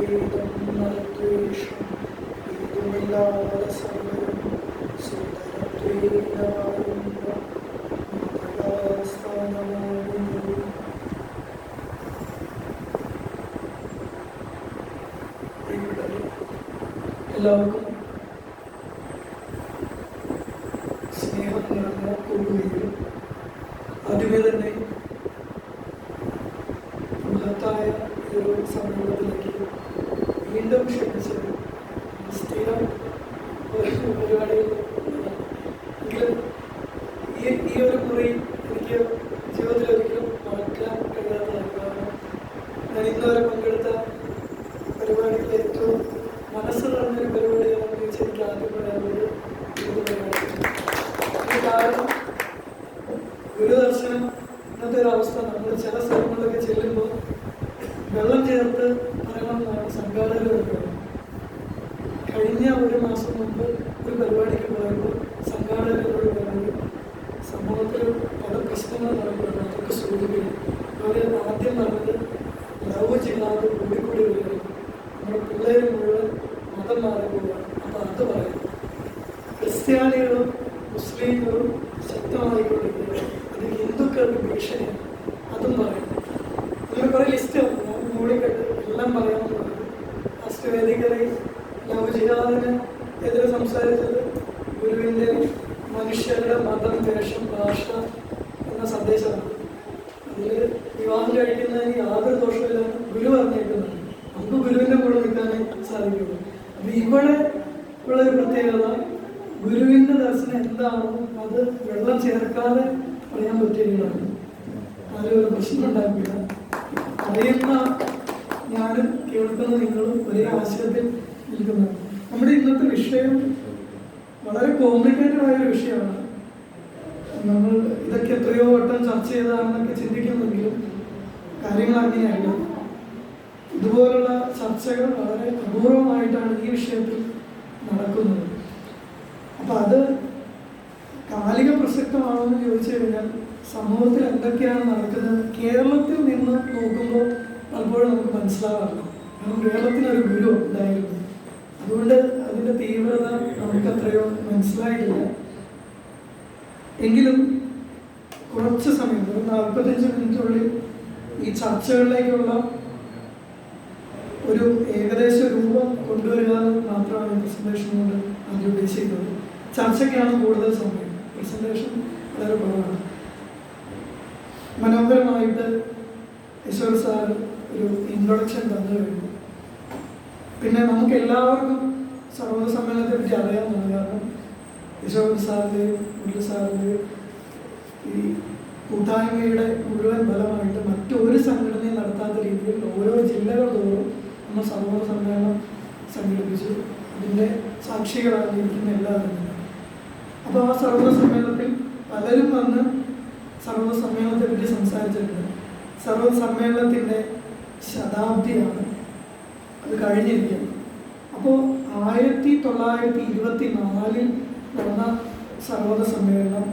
മതഭേദം മതദ്വേഷം ഏതുമില്ലാതെ സർവരും സുന്ദരദ്വൈതായുണ്ട മാതൃകാസ്ഥാനമാകുന്നു. എല്ലാവർക്കും സ്നേഹം നിറഞ്ഞ കൂടുകയും ആദ്യമേ തന്നെ മഹത്തായ ഒരു സമൂഹത്തിലേക്ക് വീണ്ടും ക്ഷണിച്ചത് സ്ഥിരം പരിപാടികൾ എങ്കിലും ഈ ഒരു മുറി എനിക്ക് ജീവിതത്തിൽ ഒരിക്കലും മറക്കാൻ കഴിയാത്തതാണ്. കാരണം ഞാൻ ഇന്നുവരെ പങ്കെടുത്ത പരിപാടികളിൽ ഏറ്റവും മനസ്സ് നിറഞ്ഞൊരു പരിപാടിയാണെന്ന് ചോദിച്ചാൽ എനിക്ക് ആദ്യം പറയാനുള്ളത് ഇത് പരിപാടിയാണ്. കാരണം ഗുരുദർശനം ഇന്നത്തെ ഒരു അവസ്ഥ നമ്മൾ ചില സ്ഥലങ്ങളിലൊക്കെ ചെല്ലുമ്പോൾ വെള്ളം ചേർത്ത് പറയണമെന്നാണ് സംഘാടകർ പറയുന്നത്. കഴിഞ്ഞ ഒരു മാസം മുമ്പ് ഒരു പരിപാടിക്ക് പോയപ്പോൾ സംഘാടകരോട് പറയുന്നത് സമൂഹത്തിൽ പല പ്രശ്നങ്ങൾ നടക്കുകയാണ്, അതൊക്കെ സൂചിപ്പിക്കും. അവർ ആദ്യം പറഞ്ഞത് ലവ് ജിഹാദ് കൂടിക്കൂടി വരികയാണ്, നമ്മുടെ പിള്ളേർ മുഴുവൻ മതം മാറി പോവുകയാണ്. അപ്പോൾ അത് പറയും. ക്രിസ്ത്യാനികളും മുസ്ലിങ്ങളും ശക്തമായിക്കൊണ്ടിരിക്കുകയാണ്, അത് ഹിന്ദുക്കൾക്ക് ഭീഷണിയാണ്, അതും പറയും. അങ്ങനെ കുറേ ലിസ്റ്റ് ഞാൻ മൂടിക്കെട്ട് എല്ലാം പറയാമെന്ന് പറഞ്ഞു. ലാസ്റ്റ് വേദികളിൽ ലവ് ജിഹാദിന് എതിരെ സംസാരിച്ചത് ഗുരുവിൻ്റെ മനുഷ്യരുടെ മതം, വേഷം, ഭാഷ എന്ന സന്ദേശമാണ്. അതിൽ വിവാഹം കഴിക്കുന്നതിന് യാതൊരു ദോഷമില്ലാന്ന് ഗുരു പറഞ്ഞേക്കുന്നത്. നമുക്ക് ഗുരുവിൻ്റെ കൂടെ നിൽക്കാനേ സാധിക്കുള്ളൂ. അപ്പം ഇവിടെ ഉള്ളൊരു പ്രത്യേകത, ഗുരുവിൻ്റെ ദർശനം എന്താണോ അത് വെള്ളം ചേർക്കാതെ പറയാൻ പറ്റുകയാണ്. ആരും ഒരു പ്രശ്നം ഉണ്ടാക്കില്ല. അറിയുന്ന ഞാനും കേൾക്കുന്ന നിങ്ങളും ഒരേ ആശയത്തിൽ നിൽക്കുന്നത്. നമ്മുടെ ഇന്നത്തെ വിഷയം വളരെ കോംപ്ലിക്കേറ്റഡ് ആയൊരു വിഷയമാണ്. നമ്മൾ ഇതൊക്കെ എത്രയോ വട്ടം ചർച്ച ചെയ്തതാണെന്നൊക്കെ ചിന്തിക്കുന്നെങ്കിലും കാര്യങ്ങൾ അങ്ങനെയല്ല. ഇതുപോലുള്ള ചർച്ചകൾ വളരെ അപൂർവമായിട്ടാണ് ഈ വിഷയത്തിൽ നടക്കുന്നത്. അപ്പം അത് കാലിക പ്രസക്തമാണെന്ന് ചോദിച്ചു കഴിഞ്ഞാൽ സമൂഹത്തിൽ എന്തൊക്കെയാണ് നടക്കുന്നത് കേരളത്തിൽ നിന്ന് നോക്കുമ്പോൾ പലപ്പോഴും നമുക്ക് മനസ്സിലാവാറില്ല. കാരണം കേരളത്തിനൊരു ഗുരു ഉണ്ടായിരുന്നു, അതുകൊണ്ട് അതിൻ്റെ തീവ്രത നമുക്കത്രയോ മനസ്സിലായിട്ടില്ല. എങ്കിലും കുറച്ച് സമയം, ഒരു 45 മിനിറ്റുള്ളിൽ ഈ ചർച്ചകളിലേക്കുള്ള ഒരു ഏകദേശ രൂപം കൊണ്ടുവരിക മാത്രമാണ് പ്രസന്റേഷൻ കൊണ്ട് ആദ്യം ഉദ്ദേശിക്കുന്നത്. ചർച്ചയ്ക്കാണ് കൂടുതൽ സമയം, പ്രസന്റേഷൻ വളരെ കുറവാണ്. മനോഹരമായിട്ട് ഈശ്വർ സാർ ഒരു ഇൻട്രൊഡക്ഷൻ തന്നു കഴിഞ്ഞു. പിന്നെ നമുക്ക് എല്ലാവർക്കും സർവ്വ സമ്മേളനത്തെ പറ്റി അറിയാവുന്നതാണ്. കാരണം ഈശ്വർ സാറിൻ്റെയും മുരളി സാറിൻ്റെയും ഈ കൂട്ടായ്മയുടെ മുഴുവൻ ഫലമായിട്ട് മറ്റൊരു സംഘടനയും നടത്താത്ത രീതിയിൽ ഓരോ ജില്ലകൾ തോറും നമ്മൾ സർവ്വ സമ്മേളനം സംഘടിപ്പിച്ചു. അതിൻ്റെ സാക്ഷികളാണ് ഇരിക്കുന്ന എല്ലാവരും. അപ്പോൾ ആ സർവ്വ സമ്മേളനത്തിൽ പലരും വന്ന് സർവ്വ സമ്മേളനത്തെ പറ്റി സംസാരിച്ചിട്ടുണ്ട്. സർവ്വ സമ്മേളനത്തിൻ്റെ ശതാബ്ദിയാണ് അത് കഴിഞ്ഞിരിക്കുന്നത്. അപ്പോൾ 1924 നടന്ന സർവ്വ സമ്മേളനം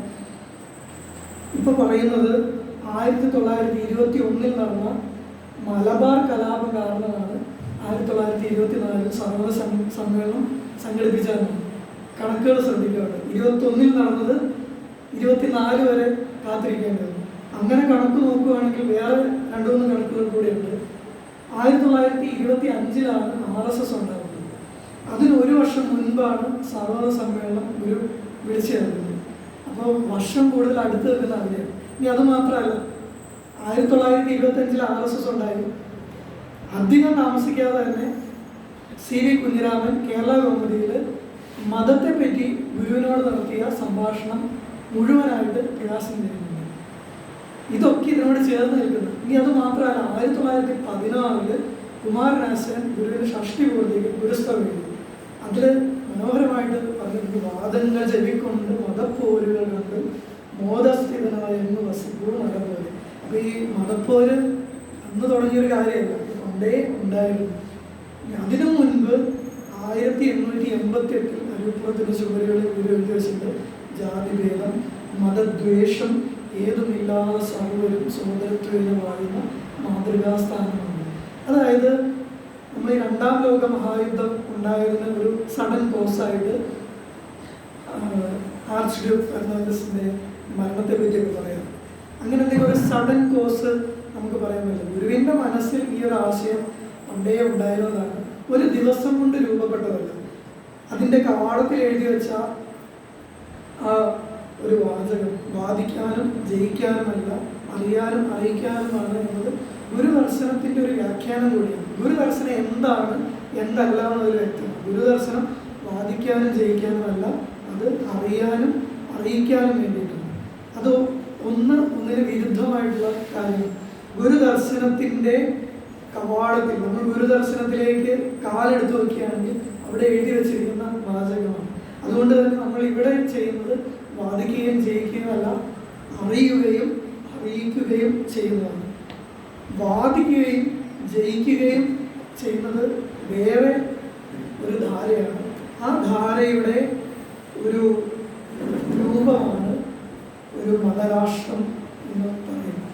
ഇപ്പോൾ പറയുന്നത് 1921 നടന്ന മലബാർ കലാപം കാരണമാണ് 1924 സർവ്വ സമ്മേളനം സംഘടിപ്പിച്ചതെന്നാണ്. കണക്കുകൾ ശ്രദ്ധിക്കുകയാണ്. 21 നടന്നത് 24 വരെ കാത്തിരിക്കേണ്ടത്. അങ്ങനെ കണക്ക് നോക്കുകയാണെങ്കിൽ വേറെ 2-3 കണക്കുകൾ കൂടിയുണ്ട്. 1925 RSS ഉണ്ടാകുന്നത്. അതിന്1 വർഷം മുൻപാണ് സർവ്വ സമ്മേളനം ഗുരു വിളിച്ചു ചേർക്കുന്നത്. അപ്പോൾ വർഷം കൂടുതൽ അടുത്ത് നിൽക്കുന്ന അവിടെയാണ്. ഇനി അത് മാത്രമല്ല, 1925 RSS ഉണ്ടായി. അധികം താമസിക്കാതെ തന്നെ CV കുഞ്ഞിരാമൻ കേരള കൗമുദിയിൽ മതത്തെപ്പറ്റി ഗുരുവിനോട് നടത്തിയ സംഭാഷണം മുഴുവനായിട്ട് പ്രകാശനം ചെയ്യുന്നുണ്ട്. ഇതൊക്കെ ഇതിനോട് ചേർന്ന് നിൽക്കുന്നു. ഇനി അത് മാത്രമല്ല, 1916 കുമാരനാശൻ ഗുരുവിൻ്റെ ഷഷ്ടി പൂർത്തിക്ക് ഗുരുസ്തവം എഴുതി. അതിൽ മനോഹരമായിട്ട് പറഞ്ഞിട്ടുണ്ട്: വാദങ്ങൾ ചെവിക്കൊണ്ട് മതപ്പോരുകൾ കണ്ട് മോദസ്ഥിതനായ എന്ന് വസിപ്പൂ നടന്നത്. അപ്പോൾ ഈ മതപ്പോര് അന്ന് തുടങ്ങിയൊരു കാര്യമല്ല, കൊണ്ടേ ഉണ്ടായിരുന്നു. അതിനു മുൻപ് 1888 അരുപ്പുറത്തിൻ്റെ ചുവരുകളിൽ ഗുരു എഴുതി വെച്ചിട്ട് ജാതിഭേദം, മതദ്വേഷം ഏതുമില്ലാതെ സർവരും സോദരത്വേന വാഴുന്ന മാതൃകാസ്ഥാനമാണ്. അതായത് നമ്മൾ ഈ രണ്ടാം ലോക മഹായുദ്ധം ഉണ്ടായതിന് ഒരു സഡൻ കോസായിട്ട് ആർച്ച് ഡ്യൂക്ക് ഫെർണാണ്ടസിന്റെ മരണത്തെ പറ്റിയൊക്കെ പറയാം. അങ്ങനെ എന്തെങ്കിലും ഒരു സഡൻ കോസ് നമുക്ക് പറയാൻ പറ്റില്ല. ഗുരുവിന്റെ മനസ്സിൽ ഈ ഒരു ആശയം പണ്ടേ ഉണ്ടായിരുന്നതാണ്. ഒരു ദിവസം കൊണ്ട് രൂപപ്പെട്ടതല്ല. അതിന്റെ കവാടത്തിൽ എഴുതി വെച്ച ആ ഒരു വാചകം വാദിക്കാനും ജയിക്കാനുമല്ല, അറിയാനും അറിയിക്കാനുമാണ് എന്നത് ഗുരുദർശനത്തിന്റെ ഒരു വ്യാഖ്യാനം കൂടിയാണ്. ഗുരുദർശനം എന്താണ് എന്തല്ല എന്നൊരു വ്യക്തമാണ്. ഗുരുദർശനം വാദിക്കാനും ജയിക്കാനുമല്ല, അത് അറിയാനും അറിയിക്കാനും വേണ്ടിയിട്ടാണ്. അത് ഒന്നിന് വിരുദ്ധമായിട്ടുള്ള കാര്യം. ഗുരുദർശനത്തിന്റെ കവാടത്തിൽ നമ്മൾ ഗുരുദർശനത്തിലേക്ക് കാലെടുത്ത് നോക്കുകയാണെങ്കിൽ അവിടെ എഴുതി വെച്ചിരിക്കുന്ന വാചകമാണ്. അതുകൊണ്ട് തന്നെ നമ്മൾ ഇവിടെ ചെയ്യുന്നത് വാദിക്കുകയും ജയിക്കുകയും അല്ല, അറിയുകയും അറിയിക്കുകയും ചെയ്യുന്നതാണ്. വാദിക്കുകയും ജയിക്കുകയും ചെയ്യുന്നത് വേറെ ഒരു ധാരയാണ്. ആ ധാരയുടെ ഒരു രൂപമാണ് ഒരു മതരാഷ്ട്രം എന്ന് പറയുന്നത്.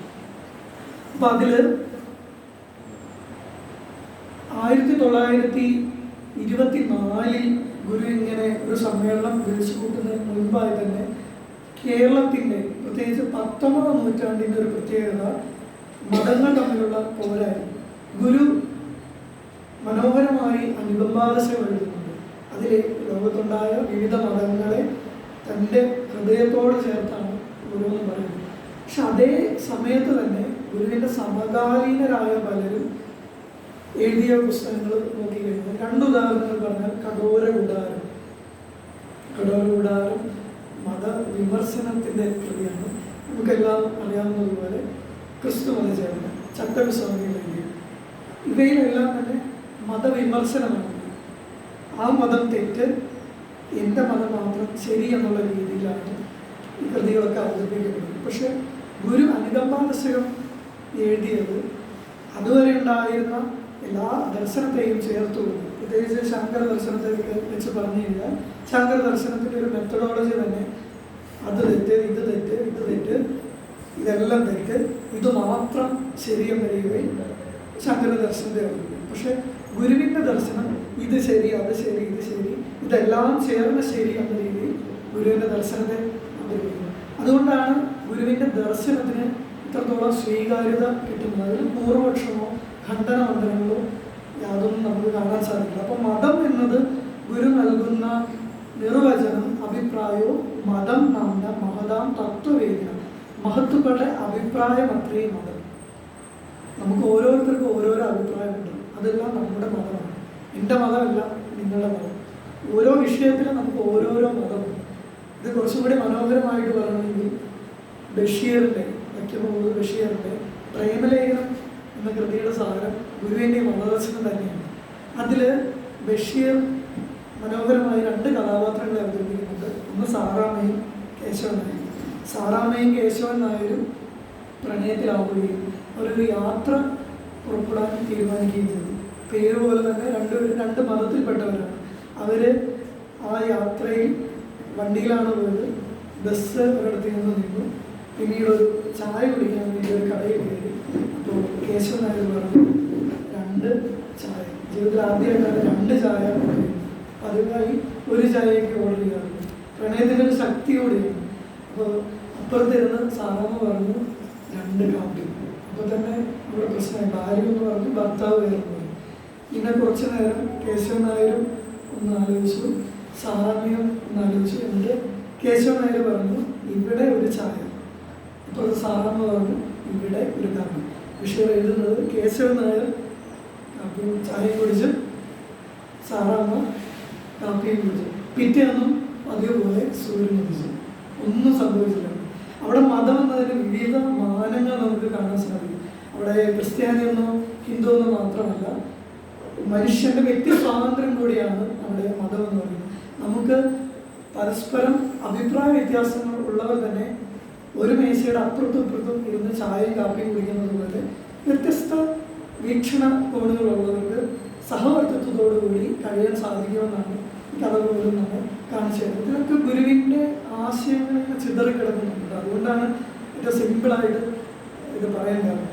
അപ്പൊ അതില് 1924 ഗുരു ഇങ്ങനെ ഒരു സമ്മേളനം വിളിച്ചു കൂട്ടുന്നതിന് മുൻപായി തന്നെ കേരളത്തിന്റെ പ്രത്യേകിച്ച് 19ാം നൂറ്റാണ്ടിന്റെ ഒരു പ്രത്യേകത മതങ്ങൾ തമ്മിലുള്ള പോരായിരുന്നു. ഗുരു മനോഹരമായി അനുകമ്പാദശകൾ എഴുതുന്നുണ്ട്. അതിലെ ലോകത്തുണ്ടായ വിവിധ മതങ്ങളെ തൻ്റെ ഹൃദയത്തോട് ചേർത്താണ് ഗുരു എന്ന് പറയുന്നത്. പക്ഷെ അതേ സമയത്ത് തന്നെ ഗുരുവിൻ്റെ സമകാലീനരായ പലരും എഴുതിയ പുസ്തകങ്ങൾ നോക്കിക്കഴിഞ്ഞാൽ 2 ഉദാഹരണങ്ങൾ പറഞ്ഞാൽ കഠോര കൂടാരം മതവിമർശനത്തിൻ്റെ കൃതിയാണ്. നമുക്കെല്ലാം അറിയാവുന്നതുപോലെ ക്രിസ്തു മതചേർന്ന ചട്ടവിസ്വാമികൾ എഴുതിയ ഇവയിലെല്ലാം തന്നെ മതവിമർശനമാണ്. ആ മതം തെറ്റ്, എൻ്റെ മതം മാത്രം ശരി എന്നുള്ള രീതിയിലാണ് ഈ കൃതികളൊക്കെ അവതരിപ്പിക്കപ്പെടുന്നത്. പക്ഷെ ഗുരു അനുകമ്പാദശകം എഴുതിയത് അതുവരെ ഉണ്ടായിരുന്ന എല്ലാ ദർശനത്തെയും ചേർത്തുകൊണ്ട്, പ്രത്യേകിച്ച് ശങ്കര ദർശനത്തെയൊക്കെ വെച്ച് പറഞ്ഞു കഴിഞ്ഞാൽ ശങ്കര ദർശനത്തിൻ്റെ ഒരു മെത്തഡോളജി തന്നെ അത് തെറ്റ്, ഇത് തെറ്റ്, ഇത് തെറ്റ്, ഇതെല്ലാം തെറ്റ്, ഇത് മാത്രം ശരിയെന്ന രീതിയിൽ ശങ്കര ദർശനത്തെ അവതരിപ്പിക്കും. പക്ഷെ ഗുരുവിൻ്റെ ദർശനം ഇത് ശരി, അത് ശരി, ഇത് ശരി, ഇതെല്ലാം ചേർന്ന് ശരി എന്ന രീതിയിൽ ഗുരുവിൻ്റെ ദർശനത്തെ അവതരിപ്പിക്കുന്നത്. അതുകൊണ്ടാണ് ഗുരുവിൻ്റെ ദർശനത്തിന് ഇത്രത്തോളം സ്വീകാര്യത കിട്ടുന്നത്. അതിൽ പൂർവപക്ഷമോ ഖണ്ഡനമന്ത്രങ്ങളോ യാതൊന്നും നമുക്ക് കാണാൻ സാധിക്കില്ല. അപ്പം മതം എന്നത് ഗുരു നൽകുന്ന നിർവചനം, അഭിപ്രായവും മതം നാംന മഹതാം തത്വവേദന, മഹത്തുക്കളുടെ അഭിപ്രായം അത്രയും മതം. നമുക്ക് ഓരോരുത്തർക്കും ഓരോരോ അഭിപ്രായമുണ്ട്. അതെല്ലാം നമ്മുടെ മതമാണ്. എൻ്റെ മതമല്ല നിങ്ങളുടെ മതം. ഓരോ വിഷയത്തിലും നമുക്ക് ഓരോരോ മതമുണ്ട്. ഇത് കുറച്ചും കൂടി മനോഹരമായിട്ട് പറയണമെങ്കിൽ ബഷീറിൻ്റെ പ്രേമലേഖനം എന്ന കൃതിയുടെ സാരം ഗുരുവിൻ്റെ മതദർശനം തന്നെയാണ്. അതിൽ ബഷീർ മനോഹരമായി 2 കഥാപാത്രങ്ങളെ അവതരിപ്പിക്കുന്നുണ്ട്. ഒന്ന് സാറാമ്മയും കേശവൻ നായരും. സാറാമ്മയും കേശവൻ നായരും പ്രണയത്തിലാവുകയും അവരൊരു യാത്ര പുറപ്പെടാൻ തീരുമാനിക്കുകയും ചെയ്തു. പേര് പോലെ തന്നെ രണ്ട് മതത്തിൽപ്പെട്ടവരാണ്. അവർ ആ യാത്രയിൽ വണ്ടിയിലാണ് പോയത്. ബസ് ഒരിടത്ത് നിന്ന് നിന്നു. പിന്നീട് ഒരു ചായ കുടിക്കാൻ വേണ്ടി ഒരു കടയിൽ കയറി. അപ്പോൾ കേശവൻ നായർ പറഞ്ഞു 2 ചായ. ജീവിതത്തിൽ ആദ്യമായിട്ടാണ് 2 ചായ ഓർഡർ. പതിവായി 1 ചായയൊക്കെ ഓർഡർ ചെയ്യാറുണ്ട്. പ്രണയത്തിൻ്റെ ഒരു ശക്തി കൂടിയാണ്. അപ്പോൾ അപ്പുറത്തിരുന്ന് സാറാമ്മ പറഞ്ഞു 2 കാപ്പി. അപ്പോൾ തന്നെ നമ്മുടെ പ്രശ്നമായി. ഭാര്യ എന്ന് പറഞ്ഞു, ഭർത്താവ് വേറെ പോയി. പിന്നെ കുറച്ച് നേരം കേശവൻ നായരും ഒന്ന് ആലോചിച്ചു, സാറാമ്മയും ഒന്ന് ആലോചിച്ചു. എന്നിട്ട് കേശവൻ നായർ പറഞ്ഞു ഇവിടെ 1 ചായ. അപ്പോൾ സാറാമ്മ പറഞ്ഞു ഇവിടെ 1 കാപ്പി. ബഷീർ എഴുതുന്നത് കേശവൻ നായർ കാപ്പിയും ചായയും കുടിച്ചു, സാറാമ്മ കാപ്പിയും കുടിച്ചു. പിറ്റേന്നും അതേപോലെ സൂര്യൻ കുടിച്ചു. ഒന്നും സംഭവിച്ചില്ല. അവിടെ മതം എന്നതിന് വിവിധ മാനങ്ങൾ നമുക്ക് കാണാൻ സാധിക്കും. അവിടെ ക്രിസ്ത്യാനിയെന്നോ ഹിന്ദു എന്നോ മാത്രമല്ല, മനുഷ്യന്റെ വ്യക്തി സ്വാതന്ത്ര്യം കൂടിയാണ് അവിടെ മതം എന്ന് പറയുന്നത്. നമുക്ക് പരസ്പരം അഭിപ്രായ വ്യത്യാസങ്ങൾ ഉള്ളവർ തന്നെ ഒരു മേശയുടെ അപ്പുറത്തും ഇപ്പുറത്തും ഇരുന്ന് ചായയും കാപ്പിയും കുടിക്കുന്നത് പോലെ വ്യത്യസ്ത വീക്ഷണ കോണുകളുള്ളവർക്ക് സഹവർത്തിത്വത്തോടുകൂടി കഴിയാൻ സാധിക്കുമെന്നാണ് കഥ പോലും നമ്മൾ കാണിച്ചു തരുന്നത്. ഇതിനൊക്കെ ഗുരുവിൻ്റെ ആശയങ്ങളൊക്കെ ചിതറിക്കിടക്കുന്നുണ്ട്. അതുകൊണ്ടാണ് ഏറ്റവും സിമ്പിളായിട്ട് ഇത് പറയാൻ കാരണം.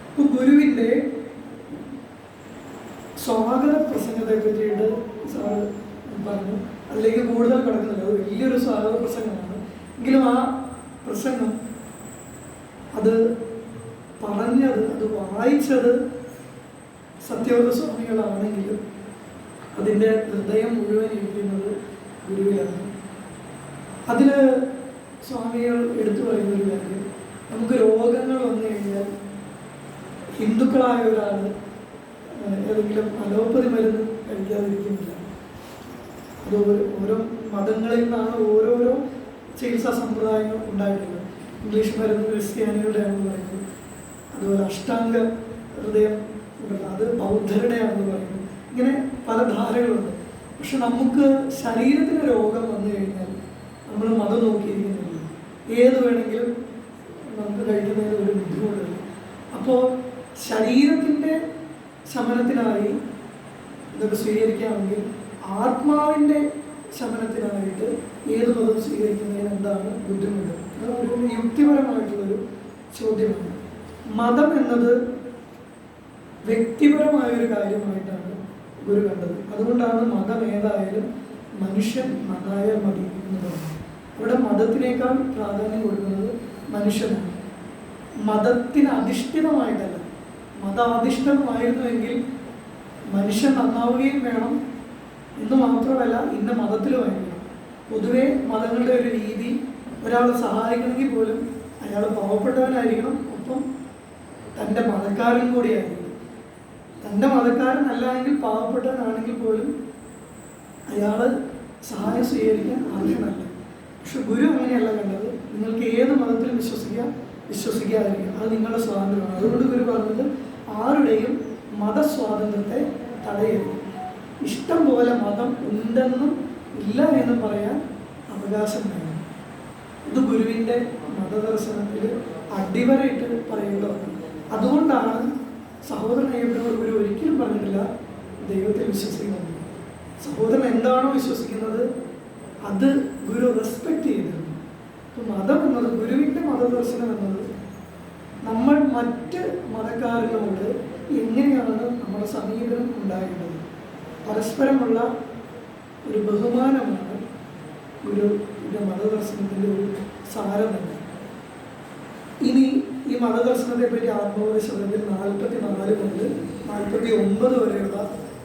ഇപ്പോൾ ഗുരുവിൻ്റെ സ്വാഗത പ്രസംഗത്തെ പറ്റിയിട്ട് സാറ് പറഞ്ഞു. അതിലേക്ക് കൂടുതൽ കിടക്കുന്നില്ല, അത് വലിയൊരു സ്വാഗത പ്രസംഗമാണ്. എങ്കിലും ആ പ്രസംഗം അത് പറഞ്ഞത്, അത് വായിച്ചത് സത്യവ്രത സ്വാമികളാണെങ്കിലും അതിൻ്റെ ഹൃദയം മുഴുവൻ ഇരിക്കുന്നത് ഗുരുവിലാണ്. അതിൽ സ്വാമികൾ എടുത്തു പറയുന്നൊരു കാര്യം, നമുക്ക് രോഗങ്ങൾ വന്നു കഴിഞ്ഞാൽ ഹിന്ദുക്കളായ ഒരാൾ ഏതെങ്കിലും അലോപ്പതി മരുന്ന് കഴിക്കാതിരിക്കുന്നില്ല. അത് ഓരോ മതങ്ങളിൽ നിന്നാണ് ഓരോരോ ചികിത്സാ സമ്പ്രദായങ്ങൾ ഉണ്ടായിട്ടുള്ളത്. ഇംഗ്ലീഷ് മരുന്ന് ക്രിസ്ത്യാനികളുടെയാണെന്ന് പറയുന്നത്, അതുപോലെ അഷ്ടാംഗ ഹൃദയം ഉണ്ടല്ലോ അത് ബൗദ്ധരുടെയാണെന്ന് പറയുന്നത്. ഇങ്ങനെ പല ധാരകളുണ്ട്. പക്ഷെ നമുക്ക് ശരീരത്തിന് രോഗം വന്നു കഴിഞ്ഞാൽ നമ്മൾ മതം നോക്കിയിരിക്കുന്നില്ല, ഏത് വേണമെങ്കിലും നമുക്ക് കഴിക്കുന്നതിന് ഒരു ബുദ്ധിമുട്ടില്ല. അപ്പോൾ ശരീരത്തിൻ്റെ ശമനത്തിനായി ഇതൊക്കെ സ്വീകരിക്കാമെങ്കിൽ ആത്മാവിൻ്റെ ശമനത്തിനായിട്ട് ഏത് മതം സ്വീകരിക്കുന്നതിന് എന്താണ് ബുദ്ധിമുട്ട്? അത് ഒരു യുക്തിപരമായിട്ടുള്ളൊരു ചോദ്യമാണ്. മതം എന്നത് വ്യക്തിപരമായൊരു കാര്യമായിട്ടാണ് ഗുരു കണ്ടത്. അതുകൊണ്ടാണ് മതം ഏതായാലും മനുഷ്യൻ നന്നായാൽ മതി എന്ന് പറയുന്നത്. ഇവിടെ മതത്തിനേക്കാൾ പ്രാധാന്യം കൊടുക്കുന്നത് മനുഷ്യനാണ്. മതത്തിന് അധിഷ്ഠിതമായിട്ടല്ല. മതാധിഷ്ഠിതമായിരുന്നുവെങ്കിൽ മനുഷ്യൻ നന്നാവുകയും വേണം എന്ന് മാത്രമല്ല ഇന്ന മതത്തിലുമായിരിക്കണം. പൊതുവെ മതങ്ങളുടെ ഒരു രീതി, ഒരാളെ സഹായിക്കണമെങ്കിൽ പോലും അയാൾ പാവപ്പെട്ടവനായിരിക്കണം, ഒപ്പം തൻ്റെ മതക്കാരൻ കൂടിയായിരിക്കണം. തൻ്റെ മതക്കാരനല്ല എങ്കിൽ പാവപ്പെട്ടവനാണെങ്കിൽ പോലും അയാൾ സഹായം സ്വീകരിക്കാൻ അർഹനല്ല. പക്ഷെ ഗുരു അങ്ങനെയല്ല കണ്ടത്. നിങ്ങൾക്ക് ഏത് മതത്തിലും വിശ്വസിക്കാതിരിക്കാം, അത് നിങ്ങളുടെ സ്വാതന്ത്ര്യമാണ്. അതുകൊണ്ട് ഗുരു പറഞ്ഞത് ആരുടെയും മതസ്വാതന്ത്ര്യത്തെ തടയരുത്. ഇഷ്ടം പോലെ മതം ഉണ്ടെന്നും ഇല്ല എന്നും പറയാൻ അവകാശം വേണം. ഇത് ഗുരുവിൻ്റെ മതദർശനത്തിൽ അടിവരയിട്ട് പറയേണ്ടതാണ്. അതുകൊണ്ടാണ് സഹോദരൻ അയ്യപ്പനോട് ഗുരു ഒരിക്കലും പറഞ്ഞിട്ടില്ല ദൈവത്തെ വിശ്വസിക്കുന്നത്. സഹോദരൻ എന്താണോ വിശ്വസിക്കുന്നത് അത് ഗുരു റെസ്പെക്റ്റ് ചെയ്തിരുന്നു. അപ്പോൾ മതം എന്നത്, ഗുരുവിൻ്റെ മതദർശനം എന്നത് നമ്മൾ മറ്റ് മതക്കാരനോട് എങ്ങനെയാണ് നമ്മുടെ സമീപനം ഉണ്ടാകേണ്ടത്, പരസ്പരമുള്ള ഒരു ബഹുമാനമാണ് ഗുരുവിൻ്റെ മതദർശനത്തിൻ്റെ ഒരു സാരം തന്നെ. ഇനി ഈ മതദർശനത്തെ പറ്റി ആത്മോപദേശത്തിൽ 44 മുതൽ 49 വരെയുള്ള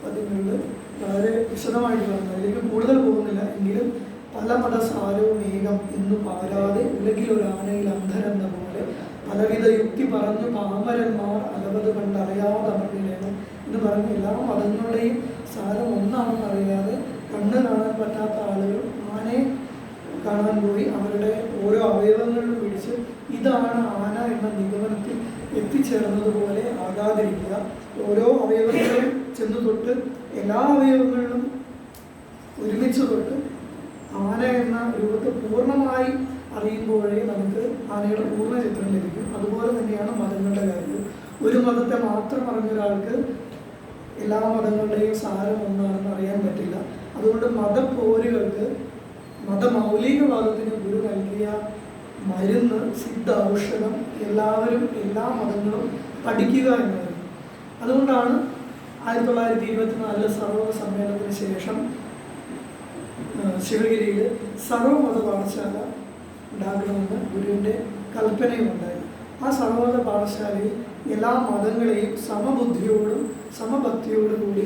പദ്യങ്ങളിൽ വളരെ വിശദമായിട്ട് പറഞ്ഞു. അതിലേക്ക് കൂടുതൽ പോകുന്നില്ല. എങ്കിലും പല മതസാരവും ഏകം എന്ന് പാരാതെ ഉലകിലൊരാനയിൽ അന്ധരെന്ന പോലെ പലവിധ യുക്തി പറഞ്ഞു പാമരന്മാർ അലവത് കണ്ടറിയാതെ അമർന്നിടണം എന്ന് പറഞ്ഞ് എല്ലാ മതങ്ങളുടെയും സാരം ഒന്നാണെന്ന് അറിയാതെ കണ്ണ് കാണാൻ പറ്റാത്ത ആളുകൾ ആനയെ കാണാൻ പോയി അവരുടെ ഓരോ അവയവങ്ങളിലും പിടിച്ച് ഇതാണ് ആന എന്ന നിഗമനത്തിൽ എത്തിച്ചേർന്നതുപോലെ ആകാതിരിക്കുക. ഓരോ അവയവങ്ങളിലും ചെന്ന് തൊട്ട് എല്ലാ അവയവങ്ങളിലും ഒരുമിച്ച് തൊട്ട് ആന എന്ന രൂപത്തെ പൂർണ്ണമായി അറിയുമ്പോഴേ നമുക്ക് ആനയുടെ പൂർണ്ണ ചിത്രം ലഭിക്കും. അതുപോലെ തന്നെയാണ് മതങ്ങളുടെ കാര്യം. ഒരു മതത്തെ മാത്രം അറിഞ്ഞ ഒരാൾക്ക് എല്ലാ മതങ്ങളുടെയും സാരം ഒന്നാണെന്ന് അറിയാൻ പറ്റില്ല. അതുകൊണ്ട് മതപോരുകൾക്ക്, മതമൗലികവാദത്തിന് ഗുരു നൽകിയ മരുന്ന്, സിദ്ധ ഔഷധം എല്ലാവരും എല്ലാ മതങ്ങളും പഠിക്കുക എന്നായിരുന്നു. അതുകൊണ്ടാണ് 1924 സർവ്വമത സമ്മേളനത്തിന് ശേഷം ശിവഗിരിയിൽ സർവ്വമത പാഠശാല ഉണ്ടാക്കണമെന്ന് ഗുരുവിൻ്റെ കൽപ്പനയുണ്ടായി. ആ സർവ്വമത പാഠശാലയിൽ എല്ലാ മതങ്ങളെയും സമബുദ്ധിയോടും സമഭക്തിയോടും കൂടി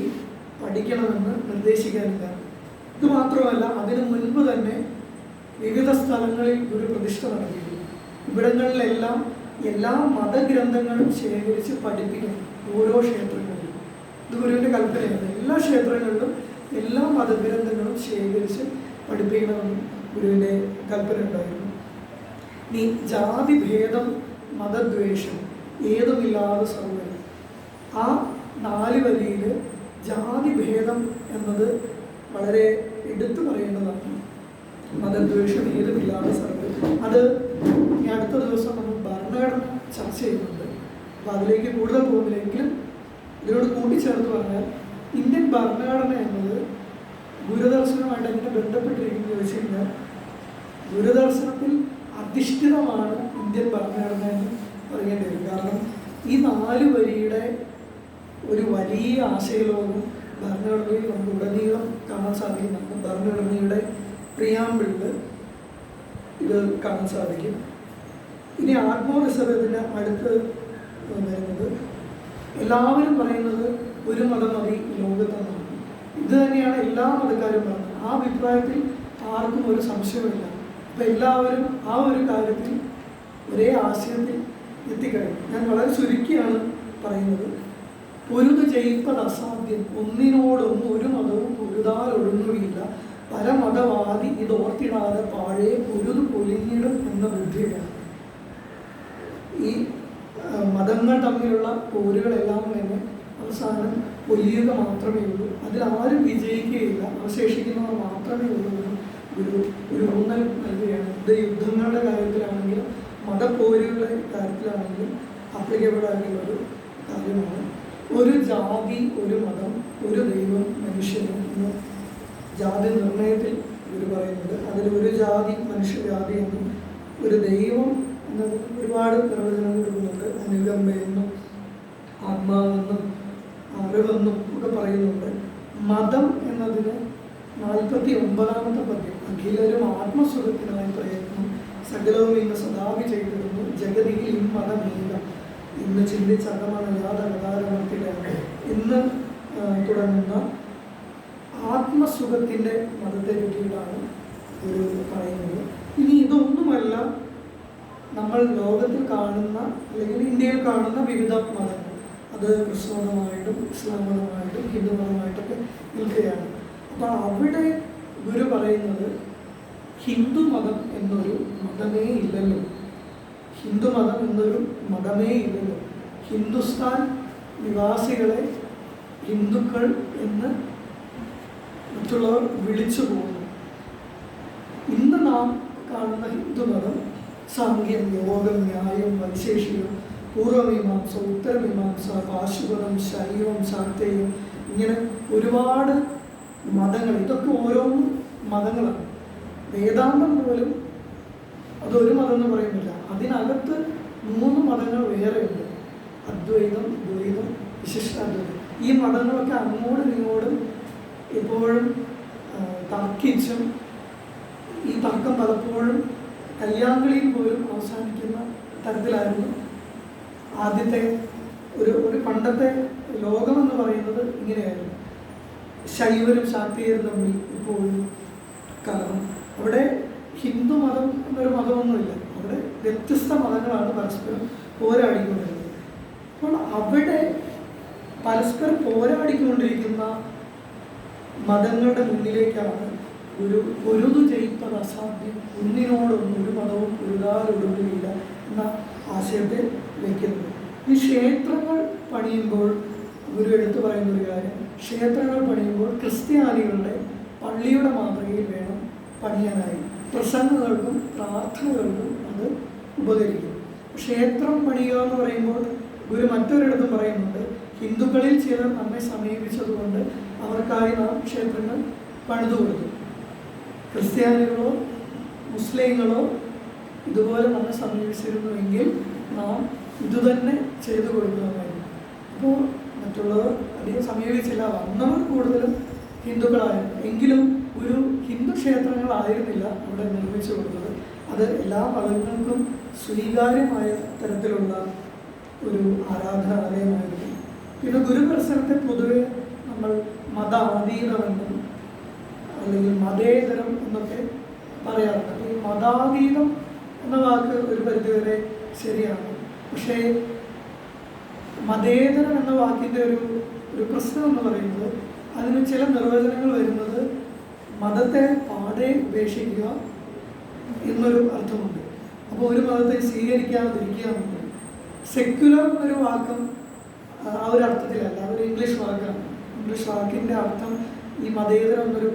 പഠിക്കണമെന്ന് നിർദ്ദേശിക്കാനില്ല. ഇത് മാത്രമല്ല, അതിനു മുൻപ് തന്നെ വിവിധ സ്ഥലങ്ങളിൽ ഗുരു പ്രതിഷ്ഠ നടത്തിയിരുന്നു. ഇവിടങ്ങളിലെല്ലാം എല്ലാ മതഗ്രന്ഥങ്ങളും ശേഖരിച്ച് പഠിപ്പിക്കണം ഓരോ ക്ഷേത്രങ്ങളിലും. ഇത് ഗുരുവിൻ്റെ കൽപ്പനയാണ്. എല്ലാ ക്ഷേത്രങ്ങളിലും എല്ലാ മതഗ്രന്ഥങ്ങളും ശേഖരിച്ച് പഠിപ്പിക്കണമെന്ന് ഗുരുവിൻ്റെ കൽപ്പന ഉണ്ടായിരുന്നു. ഇനി ജാതിഭേദം മതദ്വേഷം ഏതുമില്ലാതെ സർവ്വരും, ആ 4 വരിയിൽ ജാതിഭേദം എന്നത് വളരെ എടുത്തു പറയേണ്ടതാണ്. മതദ്വേഷം ഏതുമില്ലാതെ സർവ്വരും, അത് ഈ അടുത്ത ദിവസം നമ്മൾ ഭരണഘടന ചർച്ച ചെയ്യുന്നുണ്ട്. അപ്പോൾ അതിലേക്ക് കൂടുതൽ പോകുന്നില്ലെങ്കിലും ഇതിനോട് കൂട്ടിച്ചേർത്ത് പറഞ്ഞാൽ ഇന്ത്യൻ ഭരണഘടന എന്നത് ഗുരുദർശനമായിട്ട് എങ്ങനെ ബന്ധപ്പെട്ടിരിക്കുന്നു ചോദിച്ചു കഴിഞ്ഞാൽ ഗുരുദർശനത്തിൽ അധിഷ്ഠിതമാണ് ഇന്ത്യൻ ഭരണഘടന എന്ന് പറയേണ്ടി വരും. കാരണം ഈ 4 വരിയുടെ ഒരു വലിയ ആശയലോകം ഭരണഘടനയിൽ നമുക്ക് ഉടനീളം കാണാൻ സാധിക്കുന്നതാണ്. ഭരണഘടനയുടെ പ്രിയാമ്പിളിൽ ഇത് കാണാൻ സാധിക്കും. ഇനി ആത്മോത്സവത്തിന് അടുത്ത് വരുന്നത് എല്ലാവരും പറയുന്നത് ഒരു മതം മതി ലോകത്തെന്നാണ്. ഇത് തന്നെയാണ് എല്ലാ മതക്കാരും പറയുന്നത്. ആ അഭിപ്രായത്തിൽ ആർക്കും ഒരു സംശയമില്ല. അപ്പം എല്ലാവരും ആ ഒരു കാര്യത്തിൽ ഒരേ ആശയത്തിൽ എത്തിക്കഴിഞ്ഞു. ഞാൻ വളരെ ചുരുക്കിയാണ് പറയുന്നത്. പൊരുത് ജയിപ്പത് അസാധ്യം, ഒന്നിനോടൊന്നും ഒരു മതവും പൊരുതാലൊടുങ്ങുകയില്ല, പരമതവാദി ഇതോർത്തിടാതെ പാഴേ പൊരുത് പൊലിഞ്ഞിടും എന്ന ബുദ്ധിയാണ്. ഈ മതങ്ങൾ തമ്മിലുള്ള പോരുകളെല്ലാം തന്നെ അവസാനം പൊലിയുക മാത്രമേ ഉള്ളൂ. അതിലാരും വിജയിക്കുകയില്ല, അവശേഷിക്കുന്നവർ മാത്രമേ ഉള്ളൂ. ഒരു ഊന്നൽ നൽകുകയാണ്. ഇത് യുദ്ധങ്ങളുടെ കാര്യത്തിലാണെങ്കിലും മതപ്പോരുകളുടെ കാര്യത്തിലാണെങ്കിലും ആപ്ലിക്കബിൾ ആയിട്ടുള്ള ഒരു കാര്യമാണ്. ഒരു ജാതി, ഒരു മതം, ഒരു ദൈവം, മനുഷ്യനും എന്ന് ജാതി നിർണയത്തിൽ ഇവർ പറയുന്നത്. അതിൽ ഒരു ജാതി മനുഷ്യജാതി എന്നും ഒരു ദൈവം എന്നത് ഒരുപാട് നിർവചനം കൊടുക്കുന്നുണ്ട്. അനുകമ്പയെന്നും ആത്മാവെന്നും അറിവെന്നും ഒക്കെ പറയുന്നുണ്ട്. മതം എന്നതിന് 49ാമത്തെ പദ്യം, അഖിലരും ആത്മസുഖത്തിനായി പ്രയത്നം, സകലവും ഇന്ന് സദാവി ചെയ്തിരുന്നു, ജഗതിയിൽ ഇമ്മതമേകം, ഇന്ന് ചിന്തിച്ചകമാണ് യാതൊരകാരമത്തിലാണ് ഇന്ന് തുടങ്ങുന്ന ആത്മസുഖത്തിൻ്റെ മതത്തെ പറ്റിയിട്ടാണ് ഒരു പറയുന്നത്. ഇനി ഇതൊന്നുമല്ല നമ്മൾ ലോകത്തിൽ കാണുന്ന അല്ലെങ്കിൽ ഇന്ത്യയിൽ കാണുന്ന വിവിധ മതങ്ങൾ. അത് ക്രിസ്തുമതമായിട്ടും ഇസ്ലാം മതമായിട്ടും ഹിന്ദു മതമായിട്ടൊക്കെ നിൽക്കുകയാണ്. അപ്പോൾ അവിടെ ഗുരു പറയുന്നത് ഹിന്ദു മതം എന്നൊരു മതമേ ഇല്ലല്ലോ, ഹിന്ദു മതം എന്നൊരു മതമേ ഇല്ലല്ലോ. ഹിന്ദുസ്ഥാൻ നിവാസികളെ ഹിന്ദുക്കൾ എന്ന് മറ്റുള്ളവർ വിളിച്ചു പോകുന്നു. ഇന്ന് നാം കാണുന്ന ഹിന്ദുമതം സാംഖ്യം, യോഗം, ന്യായം, വൈശേഷികം, പൂർവമീമാംസ, ഉത്തരമീമാംസ, പാശുപതം, ശൈവം, ശാക്തേയം, ഇങ്ങനെ ഒരുപാട് മതങ്ങൾ. ഇതൊക്കെ ഓരോന്നും മതങ്ങളാണ്. വേദാന്തം പോലും അതൊരു മതം എന്ന് പറയുന്നില്ല. അതിനകത്ത് 3 മതങ്ങൾ വേറെയുണ്ട്: അദ്വൈതം, ദ്വൈതം, വിശിഷ്ടാദ്വൈതം. ഈ മതങ്ങളൊക്കെ അങ്ങോട്ടും ഇങ്ങോട്ടും എപ്പോഴും തർക്കിച്ചും ഈ തർക്കം പലപ്പോഴും കല്യാങ്കളിയിൽ പോലും അവസാനിക്കുന്ന തരത്തിലായിരുന്നു ആദ്യത്തെ ഒരു പണ്ടത്തെ ലോകമെന്ന് പറയുന്നത്. ഇങ്ങനെയായിരുന്നു. ശൈവരും ശാക്തീയരും തമ്മിൽ എപ്പോഴും കാരണം അവിടെ ഹിന്ദു മതം എന്നൊരു മതമൊന്നുമില്ല. അവിടെ വ്യത്യസ്ത മതങ്ങളാണ് പരസ്പരം പോരാടിക്കൊണ്ടിരുന്നത്. അപ്പോൾ അവിടെ പരസ്പരം പോരാടിക്കൊണ്ടിരിക്കുന്ന മതങ്ങളുടെ മുന്നിലേക്കാണ് ഒരു പൊരുതു ജയിപ്പത് അസാധ്യം, ഒന്നിനോടൊന്നും ഒരു മതവും പൊരുതാലൊടുങ്ങില്ല എന്ന ആശയത്തെ വയ്ക്കുന്നത്. ഈ ക്ഷേത്രങ്ങൾ പണിയുമ്പോൾ ഗുരു എടുത്തു പറയുന്ന ഒരു കാര്യം, ക്ഷേത്രങ്ങൾ പണിയുമ്പോൾ ക്രിസ്ത്യാനികളുടെ പള്ളിയുടെ മാതൃകയിൽ വേണം പണിയാനായി. പ്രസംഗങ്ങൾക്കും പ്രാർത്ഥനകൾക്കും അത് ഉപകരിക്കും. ക്ഷേത്രം പണിയുക എന്ന് പറയുമ്പോൾ ഗുരു മറ്റൊരിടത്തും പറയുന്നുണ്ട്, ഹിന്ദുക്കളിൽ ചിലർ നമ്മെ സമീപിച്ചതുകൊണ്ട് അവർക്കായി നാം ക്ഷേത്രങ്ങൾ പണിതു കൊടുത്തു. ക്രിസ്ത്യാനികളോ മുസ്ലിങ്ങളോ ഇതുപോലെ നമ്മെ സമീപിച്ചിരുന്നുവെങ്കിൽ നാം ഇതുതന്നെ ചെയ്തു കൊടുക്കണമായിരുന്നു. അപ്പോൾ മറ്റുള്ളവർ അധികം സമീപിച്ചില്ല. വന്നവർ കൂടുതലും ഹിന്ദുക്കളായിരുന്നു. എങ്കിലും ഒരു ഹിന്ദു ക്ഷേത്രങ്ങളായിരുന്നില്ല അവിടെ നിർമ്മിച്ചു കൊടുത്തത്. അത് എല്ലാ മതങ്ങൾക്കും സ്വീകാര്യമായ തരത്തിലുള്ള ഒരു ആരാധനാലയമായിരുന്നു. പിന്നെ ഗുരുദർശനത്തെ പൊതുവെ നമ്മൾ മതാതീതമെന്നും അല്ലെങ്കിൽ മതേതരം എന്നൊക്കെ പറയാറുണ്ട്. അപ്പോൾ ഈ മതാതീതം എന്ന വാക്ക് ഒരു പരിധിവരെ ശരിയാണ്. പക്ഷേ മതേതരം എന്ന വാക്കിൻ്റെ ഒരു പ്രശ്നം എന്ന് പറയുന്നത് അതിന് ചില നിർവചനങ്ങൾ വരുന്നത് മതത്തെ പാടെ ഉപേക്ഷിക്കുക എന്നൊരു അർത്ഥമുണ്ട്. അപ്പോൾ ഒരു മതത്തെ സ്വീകരിക്കാതിരിക്കുക എന്നുണ്ട്. സെക്യുലർ എന്നൊരു വാക്കും ആ ഒരു അർത്ഥത്തിലല്ല, അതൊരു ഇംഗ്ലീഷ് വാക്കാണ്. ഇംഗ്ലീഷ് വാക്കിൻ്റെ അർത്ഥം ഈ മതേതരം എന്നൊരു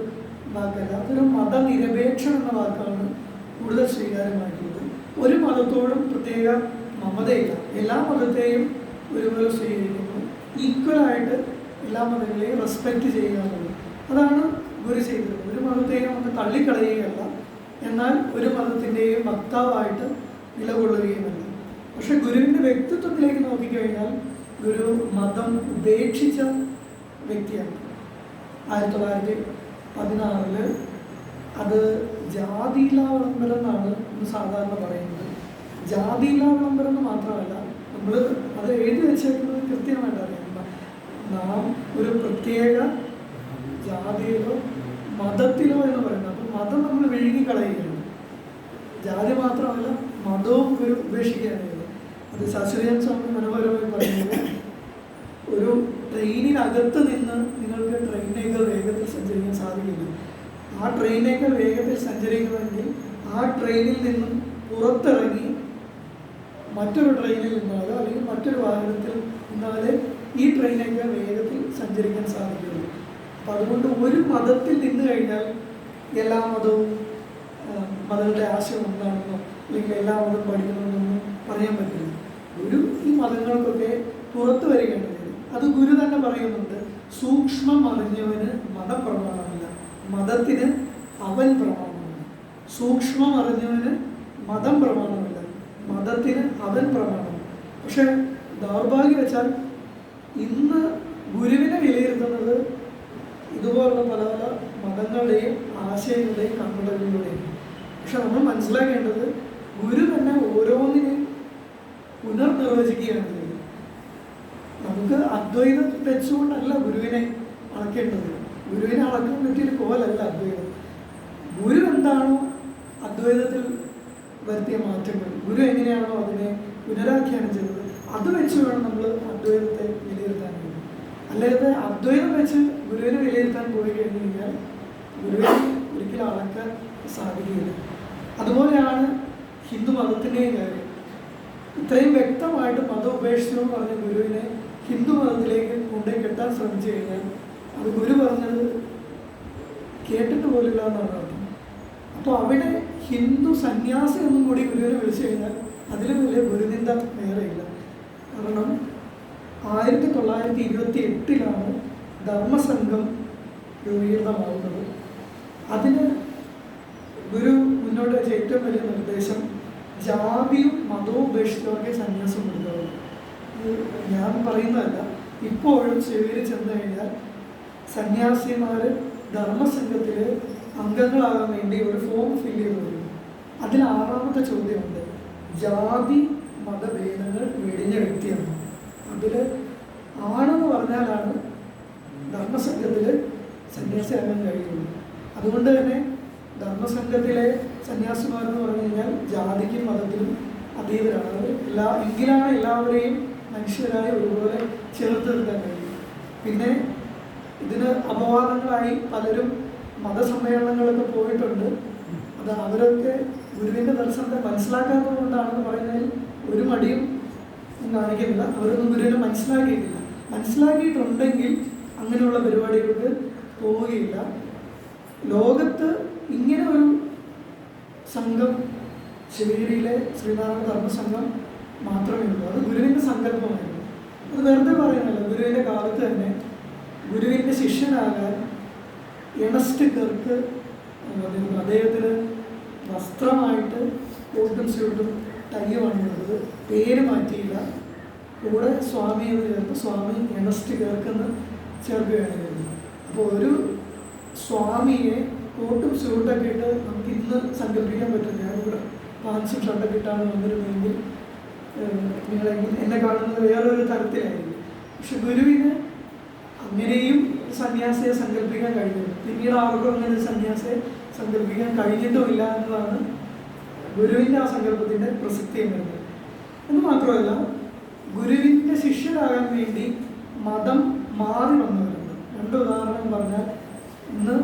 വാക്കല്ല, അതൊരു മതനിരപേക്ഷം എന്ന വാക്കാണ് കൂടുതൽ സ്വീകാര്യമായിട്ടുള്ളത്. ഒരു മതത്തോടും പ്രത്യേക മമതയില്ല, എല്ലാ മതത്തെയും ഒരുപോലെ സ്വീകരിക്കുന്നു, ഈക്വലായിട്ട് എല്ലാ മതങ്ങളെയും റെസ്പെക്റ്റ് ചെയ്യുക എന്നുള്ളത്. അതാണ് ഗുരു ചെയ്തത്. ഒരു മതത്തെയും നമുക്ക് തള്ളിക്കളയുകയല്ല, എന്നാൽ ഒരു മതത്തിൻ്റെയും വക്താവായിട്ട് നിലകൊള്ളുകയുമല്ല. പക്ഷെ ഗുരുവിൻ്റെ വ്യക്തിത്വത്തിലേക്ക് നോക്കിക്കഴിഞ്ഞാൽ ഗുരു മതം ഉപേക്ഷിച്ച വ്യക്തിയാണ്. 1916 അത് ജാതിയില്ലാ വിളംബരം എന്നാണ് സാധാരണ പറയുന്നത്. ജാതിയില്ലാ വിളംബരം എന്ന് മാത്രമല്ല, നമ്മൾ അത് എഴുതി വെച്ചേക്കുന്നത് കൃത്യമായിട്ട് അറിയാം. നാം ഒരു പ്രത്യേക ജാതിയിലോ മതത്തിലോ എന്ന് പറയുന്നത്. അപ്പം മതം നമ്മൾ വിഴുങ്ങിക്കളയുകയാണ്. ജാതി മാത്രമല്ല, മതവും ഒരു ഉപേക്ഷിക്കുകയാണ്. അത് ശാസ്ത്രീയ സ്വാമി മനോഹരമായി പറയുന്നത്, ഒരു ട്രെയിനിനകത്ത് നിന്ന് നിങ്ങൾക്ക് ട്രെയിനേക്കാൾ വേഗത്തിൽ സഞ്ചരിക്കാൻ സാധിക്കില്ല. ആ ട്രെയിനേക്കാൾ വേഗത്തിൽ സഞ്ചരിക്കണമെങ്കിൽ ആ ട്രെയിനിൽ നിന്നും പുറത്തിറങ്ങി മറ്റൊരു ട്രെയിനിൽ നിന്നാലോ അല്ലെങ്കിൽ മറ്റൊരു വാഹനത്തിൽ നിന്നാലേ ഈ ട്രെയിനേക്കാൾ വേഗത്തിൽ സഞ്ചരിക്കാൻ സാധിക്കുള്ളൂ. അപ്പം അതുകൊണ്ട് ഒരു മതത്തിൽ നിന്ന് കഴിഞ്ഞാൽ എല്ലാ മതവും മതങ്ങളുടെ ആശയം എന്താണെന്നോ അല്ലെങ്കിൽ എല്ലാ മതം പഠിക്കണമെന്നൊന്നും പറയാൻ പറ്റില്ല. ഈ മതങ്ങൾക്കൊക്കെ പുറത്തു വരികയാണ്. അത് ഗുരു തന്നെ പറയുന്നുണ്ട്, സൂക്ഷ്മം അറിഞ്ഞവന് മതം പ്രമാണമില്ല, മതത്തിന് അവൻ പ്രമാണമാണ്. സൂക്ഷ്മം അറിഞ്ഞവന് മതം പ്രമാണമില്ല, മതത്തിന് അവൻ പ്രമാണം. പക്ഷെ ദൗർഭാഗ്യം വെച്ചാൽ ഇന്ന് ഗുരുവിനെ വിലയിരുത്തുന്നത് ഇതുപോലുള്ള പല പല മതങ്ങളുടെയും ആശയങ്ങളുടെയും കണ്ണുടലുകളുടെയും. പക്ഷെ നമ്മൾ മനസ്സിലാക്കേണ്ടത്, ഗുരു തന്നെ ഓരോന്നിനെയും പുനർനിർവചിക്കുകയാണ് ചെയ്യുന്നത്. നമുക്ക് അദ്വൈതം വെച്ചുകൊണ്ടല്ല ഗുരുവിനെ അളക്കേണ്ടത്. ഗുരുവിനെ അളക്കാൻ പറ്റിയൊരു കോലല്ല അദ്വൈതം. ഗുരു എന്താണോ അദ്വൈതത്തിൽ വരുത്തിയ മാറ്റങ്ങൾ, ഗുരു എങ്ങനെയാണോ അതിനെ പുനരാഖ്യാനം ചെയ്തത്, അത് വെച്ച് വേണം നമ്മൾ അദ്വൈതത്തെ വിലയിരുത്താൻ വേണ്ടി. അല്ലാതെ അദ്വൈതം വെച്ച് ഗുരുവിനെ വിലയിരുത്താൻ പോയി കഴിഞ്ഞു കഴിഞ്ഞാൽ ഗുരുവിനെ ഒരിക്കലും അളക്കാൻ സാധിക്കില്ല. അതുപോലെയാണ് ഹിന്ദു മതത്തിൻ്റെയും കാര്യം. ഇത്രയും വ്യക്തമായിട്ട് മതം ഉപേക്ഷിച്ചു പറഞ്ഞ ഗുരുവിനെ ഹിന്ദു മതത്തിലേക്ക് കൊണ്ടുപോയി കെട്ടാൻ ശ്രമിച്ചു കഴിഞ്ഞാൽ അത് ഗുരു പറഞ്ഞത് കേട്ടിട്ട് പോലില്ല എന്നാണ് അർത്ഥം. അപ്പോൾ അവിടെ ഹിന്ദു സന്യാസി ഒന്നും കൂടി ഗുരുവിനെ വിളിച്ചു കഴിഞ്ഞാൽ അതിലും വലിയ ഗുരുനിന്ദ വേറെയില്ല. കാരണം 1928 ധർമ്മസംഘം രൂപീകൃതമാകുന്നത്. അതിന് ഗുരു മുന്നോട്ട് വെച്ച ഏറ്റവും വലിയ നിർദ്ദേശം ജാതിയും മതവും ഉപേക്ഷിച്ചവർക്ക് സന്യാസം കൊടുക്കുക. ഞാൻ പറയുന്നതല്ല, ഇപ്പോഴും ശിവയിൽ ചെന്ന് കഴിഞ്ഞാൽ സന്യാസിമാർ ധർമ്മസംഘത്തിൽ അംഗങ്ങളാകാൻ വേണ്ടി ഒരു ഫോം ഫില്ല് ചെയ്ത് വരും. അതിൽ 6ാമത്തെ ചോദ്യമുണ്ട്, ജാതി മതഭേദങ്ങൾ വെടിഞ്ഞ വ്യക്തിയാണ്. അതിൽ ആണെന്ന് പറഞ്ഞാലാണ് ധർമ്മസംഘത്തിൽ സന്യാസിയാകാൻ കഴിയുള്ളൂ. അതുകൊണ്ട് തന്നെ ധർമ്മസംഘത്തിലെ സന്യാസിമാരെന്ന് പറഞ്ഞു കഴിഞ്ഞാൽ ജാതിക്കും മതത്തിലും അതീതരാണ്. അവർ എങ്കിലാണ് എല്ലാവരെയും മനുഷ്യരായി ഒരുപോലെ ചേർത്ത് നിർത്താൻ കഴിയും. പിന്നെ ഇതിന് അപവാദങ്ങളായി പലരും മതസമ്മേളനങ്ങളൊക്കെ പോയിട്ടുണ്ട്. അത് അവരൊക്കെ ഗുരുവിൻ്റെ ദർശനത്തെ മനസ്സിലാക്കാത്തത് കൊണ്ടാണെന്ന് പറയുന്നതിൽ ഒരു മടിയും കാണിക്കുന്നില്ല. അവരൊന്നും ഗുരുവിനെ മനസ്സിലാക്കിയിട്ടില്ല. മനസ്സിലാക്കിയിട്ടുണ്ടെങ്കിൽ അങ്ങനെയുള്ള പരിപാടികൾക്ക് പോവുകയില്ല. ലോകത്ത് ഇങ്ങനെ ഒരു സംഘം ശിവഗിരിയിലെ ശ്രീനാരായണ ധർമ്മസംഘം മാത്രമേ ഉള്ളൂ. അത് ഗുരുവിൻ്റെ സങ്കല്പമായിരുന്നു. അത് വെറുതെ പറയുന്നില്ല. ഗുരുവിൻ്റെ കാലത്ത് തന്നെ ഗുരുവിൻ്റെ ശിഷ്യനാകാൻ എണസ്റ്റ് കെർക്ക് അദ്ദേഹത്തിന് വസ്ത്രമായിട്ട് കോട്ടും സ്യൂട്ടും ടൈയുമാണ് ഉള്ളത്. പേര് മാറ്റിയില്ല. കൂടെ സ്വാമി എന്ന് ചേർത്ത് സ്വാമി എണസ്റ്റ് കെർക്കെന്ന് ചേർക്കുകയാണ് ചെയ്യുന്നത്. അപ്പോൾ ഒരു സ്വാമിയെ കോട്ടും സ്യൂട്ടൊക്കെ ഇട്ട് നമുക്ക് ഇന്ന് സങ്കല്പിക്കാൻ പറ്റും. ഞാനിവിടെ പാൻസും ഷർട്ടൊക്കെ ഇട്ടാണ് വന്നിരുന്നെങ്കിൽ എന്നെ കാണുന്നത് വേറൊരു തരത്തിലായിരിക്കും. പക്ഷെ ഗുരുവിന് അങ്ങനെയും സന്യാസിയെ സങ്കല്പിക്കാൻ കഴിഞ്ഞില്ല. പിന്നീട് ആർക്കും അങ്ങനെ സന്യാസിയെ സങ്കല്പിക്കാൻ കഴിഞ്ഞിട്ടുമില്ല എന്നതാണ് ഗുരുവിൻ്റെ ആ സങ്കല്പത്തിൻ്റെ പ്രസക്തി എന്നത്. എന്ന് മാത്രമല്ല, ഗുരുവിൻ്റെ ശിഷ്യരാകാൻ വേണ്ടി മതം മാറി വന്നവരുണ്ട്. 2 ഉദാഹരണം പറഞ്ഞാൽ, ഇന്ന്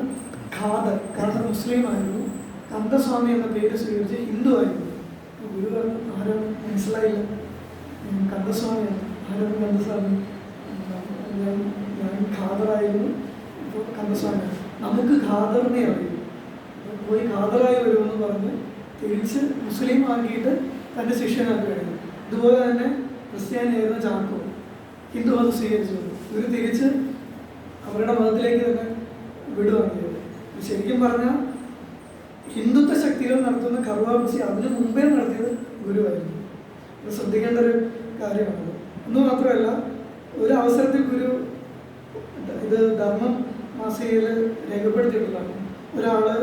ഖാദർ മുസ്ലിം ആയിരുന്നു, കന്ദസ്വാമി എന്ന പേര് സ്വീകരിച്ച് ഹിന്ദു ആയിരുന്നു. ഗുരു പറഞ്ഞു, ആരും മനസ്സിലായില്ല, കന്ദസ്വാമിയാണ്. ആരും കന്ദസ്വാമി, ഞാൻ ഖാദറായിരുന്നു, ഇപ്പോൾ കന്ദസ്വാമിയാണ്. നമുക്ക് ഖാദറിനെ അറിയും, പോയി ഖാദറായി വരുമെന്ന് പറഞ്ഞ് തിരിച്ച് മുസ്ലിം ആക്കിയിട്ട് തൻ്റെ ശിഷ്യനാക്കുകയായിരുന്നു. ഇതുപോലെ തന്നെ ക്രിസ്ത്യാനിയായിരുന്ന ചാക്കോ ഹിന്ദു മതം സ്വീകരിച്ചു. ഇവർ തിരിച്ച് അവരുടെ മതത്തിലേക്ക് തന്നെ വിടുകയാണ് ചെയ്തത്. ശരിക്കും പറഞ്ഞാൽ ഹിന്ദുത്വ ശക്തികൾ നടത്തുന്ന കർവാബസി അതിന് മുമ്പേ നടത്തിയത് ഗുരുവായിരുന്നു. ഇത് ശ്രദ്ധിക്കേണ്ട ഒരു കാര്യമാണ്. എന്ന് മാത്രമല്ല, ഒരു അവസരത്തിൽ ഗുരു ഇത് ധർമ്മം മാസികയിൽ രേഖപ്പെടുത്തിയിട്ടുള്ളതാണ്. ഒരാള്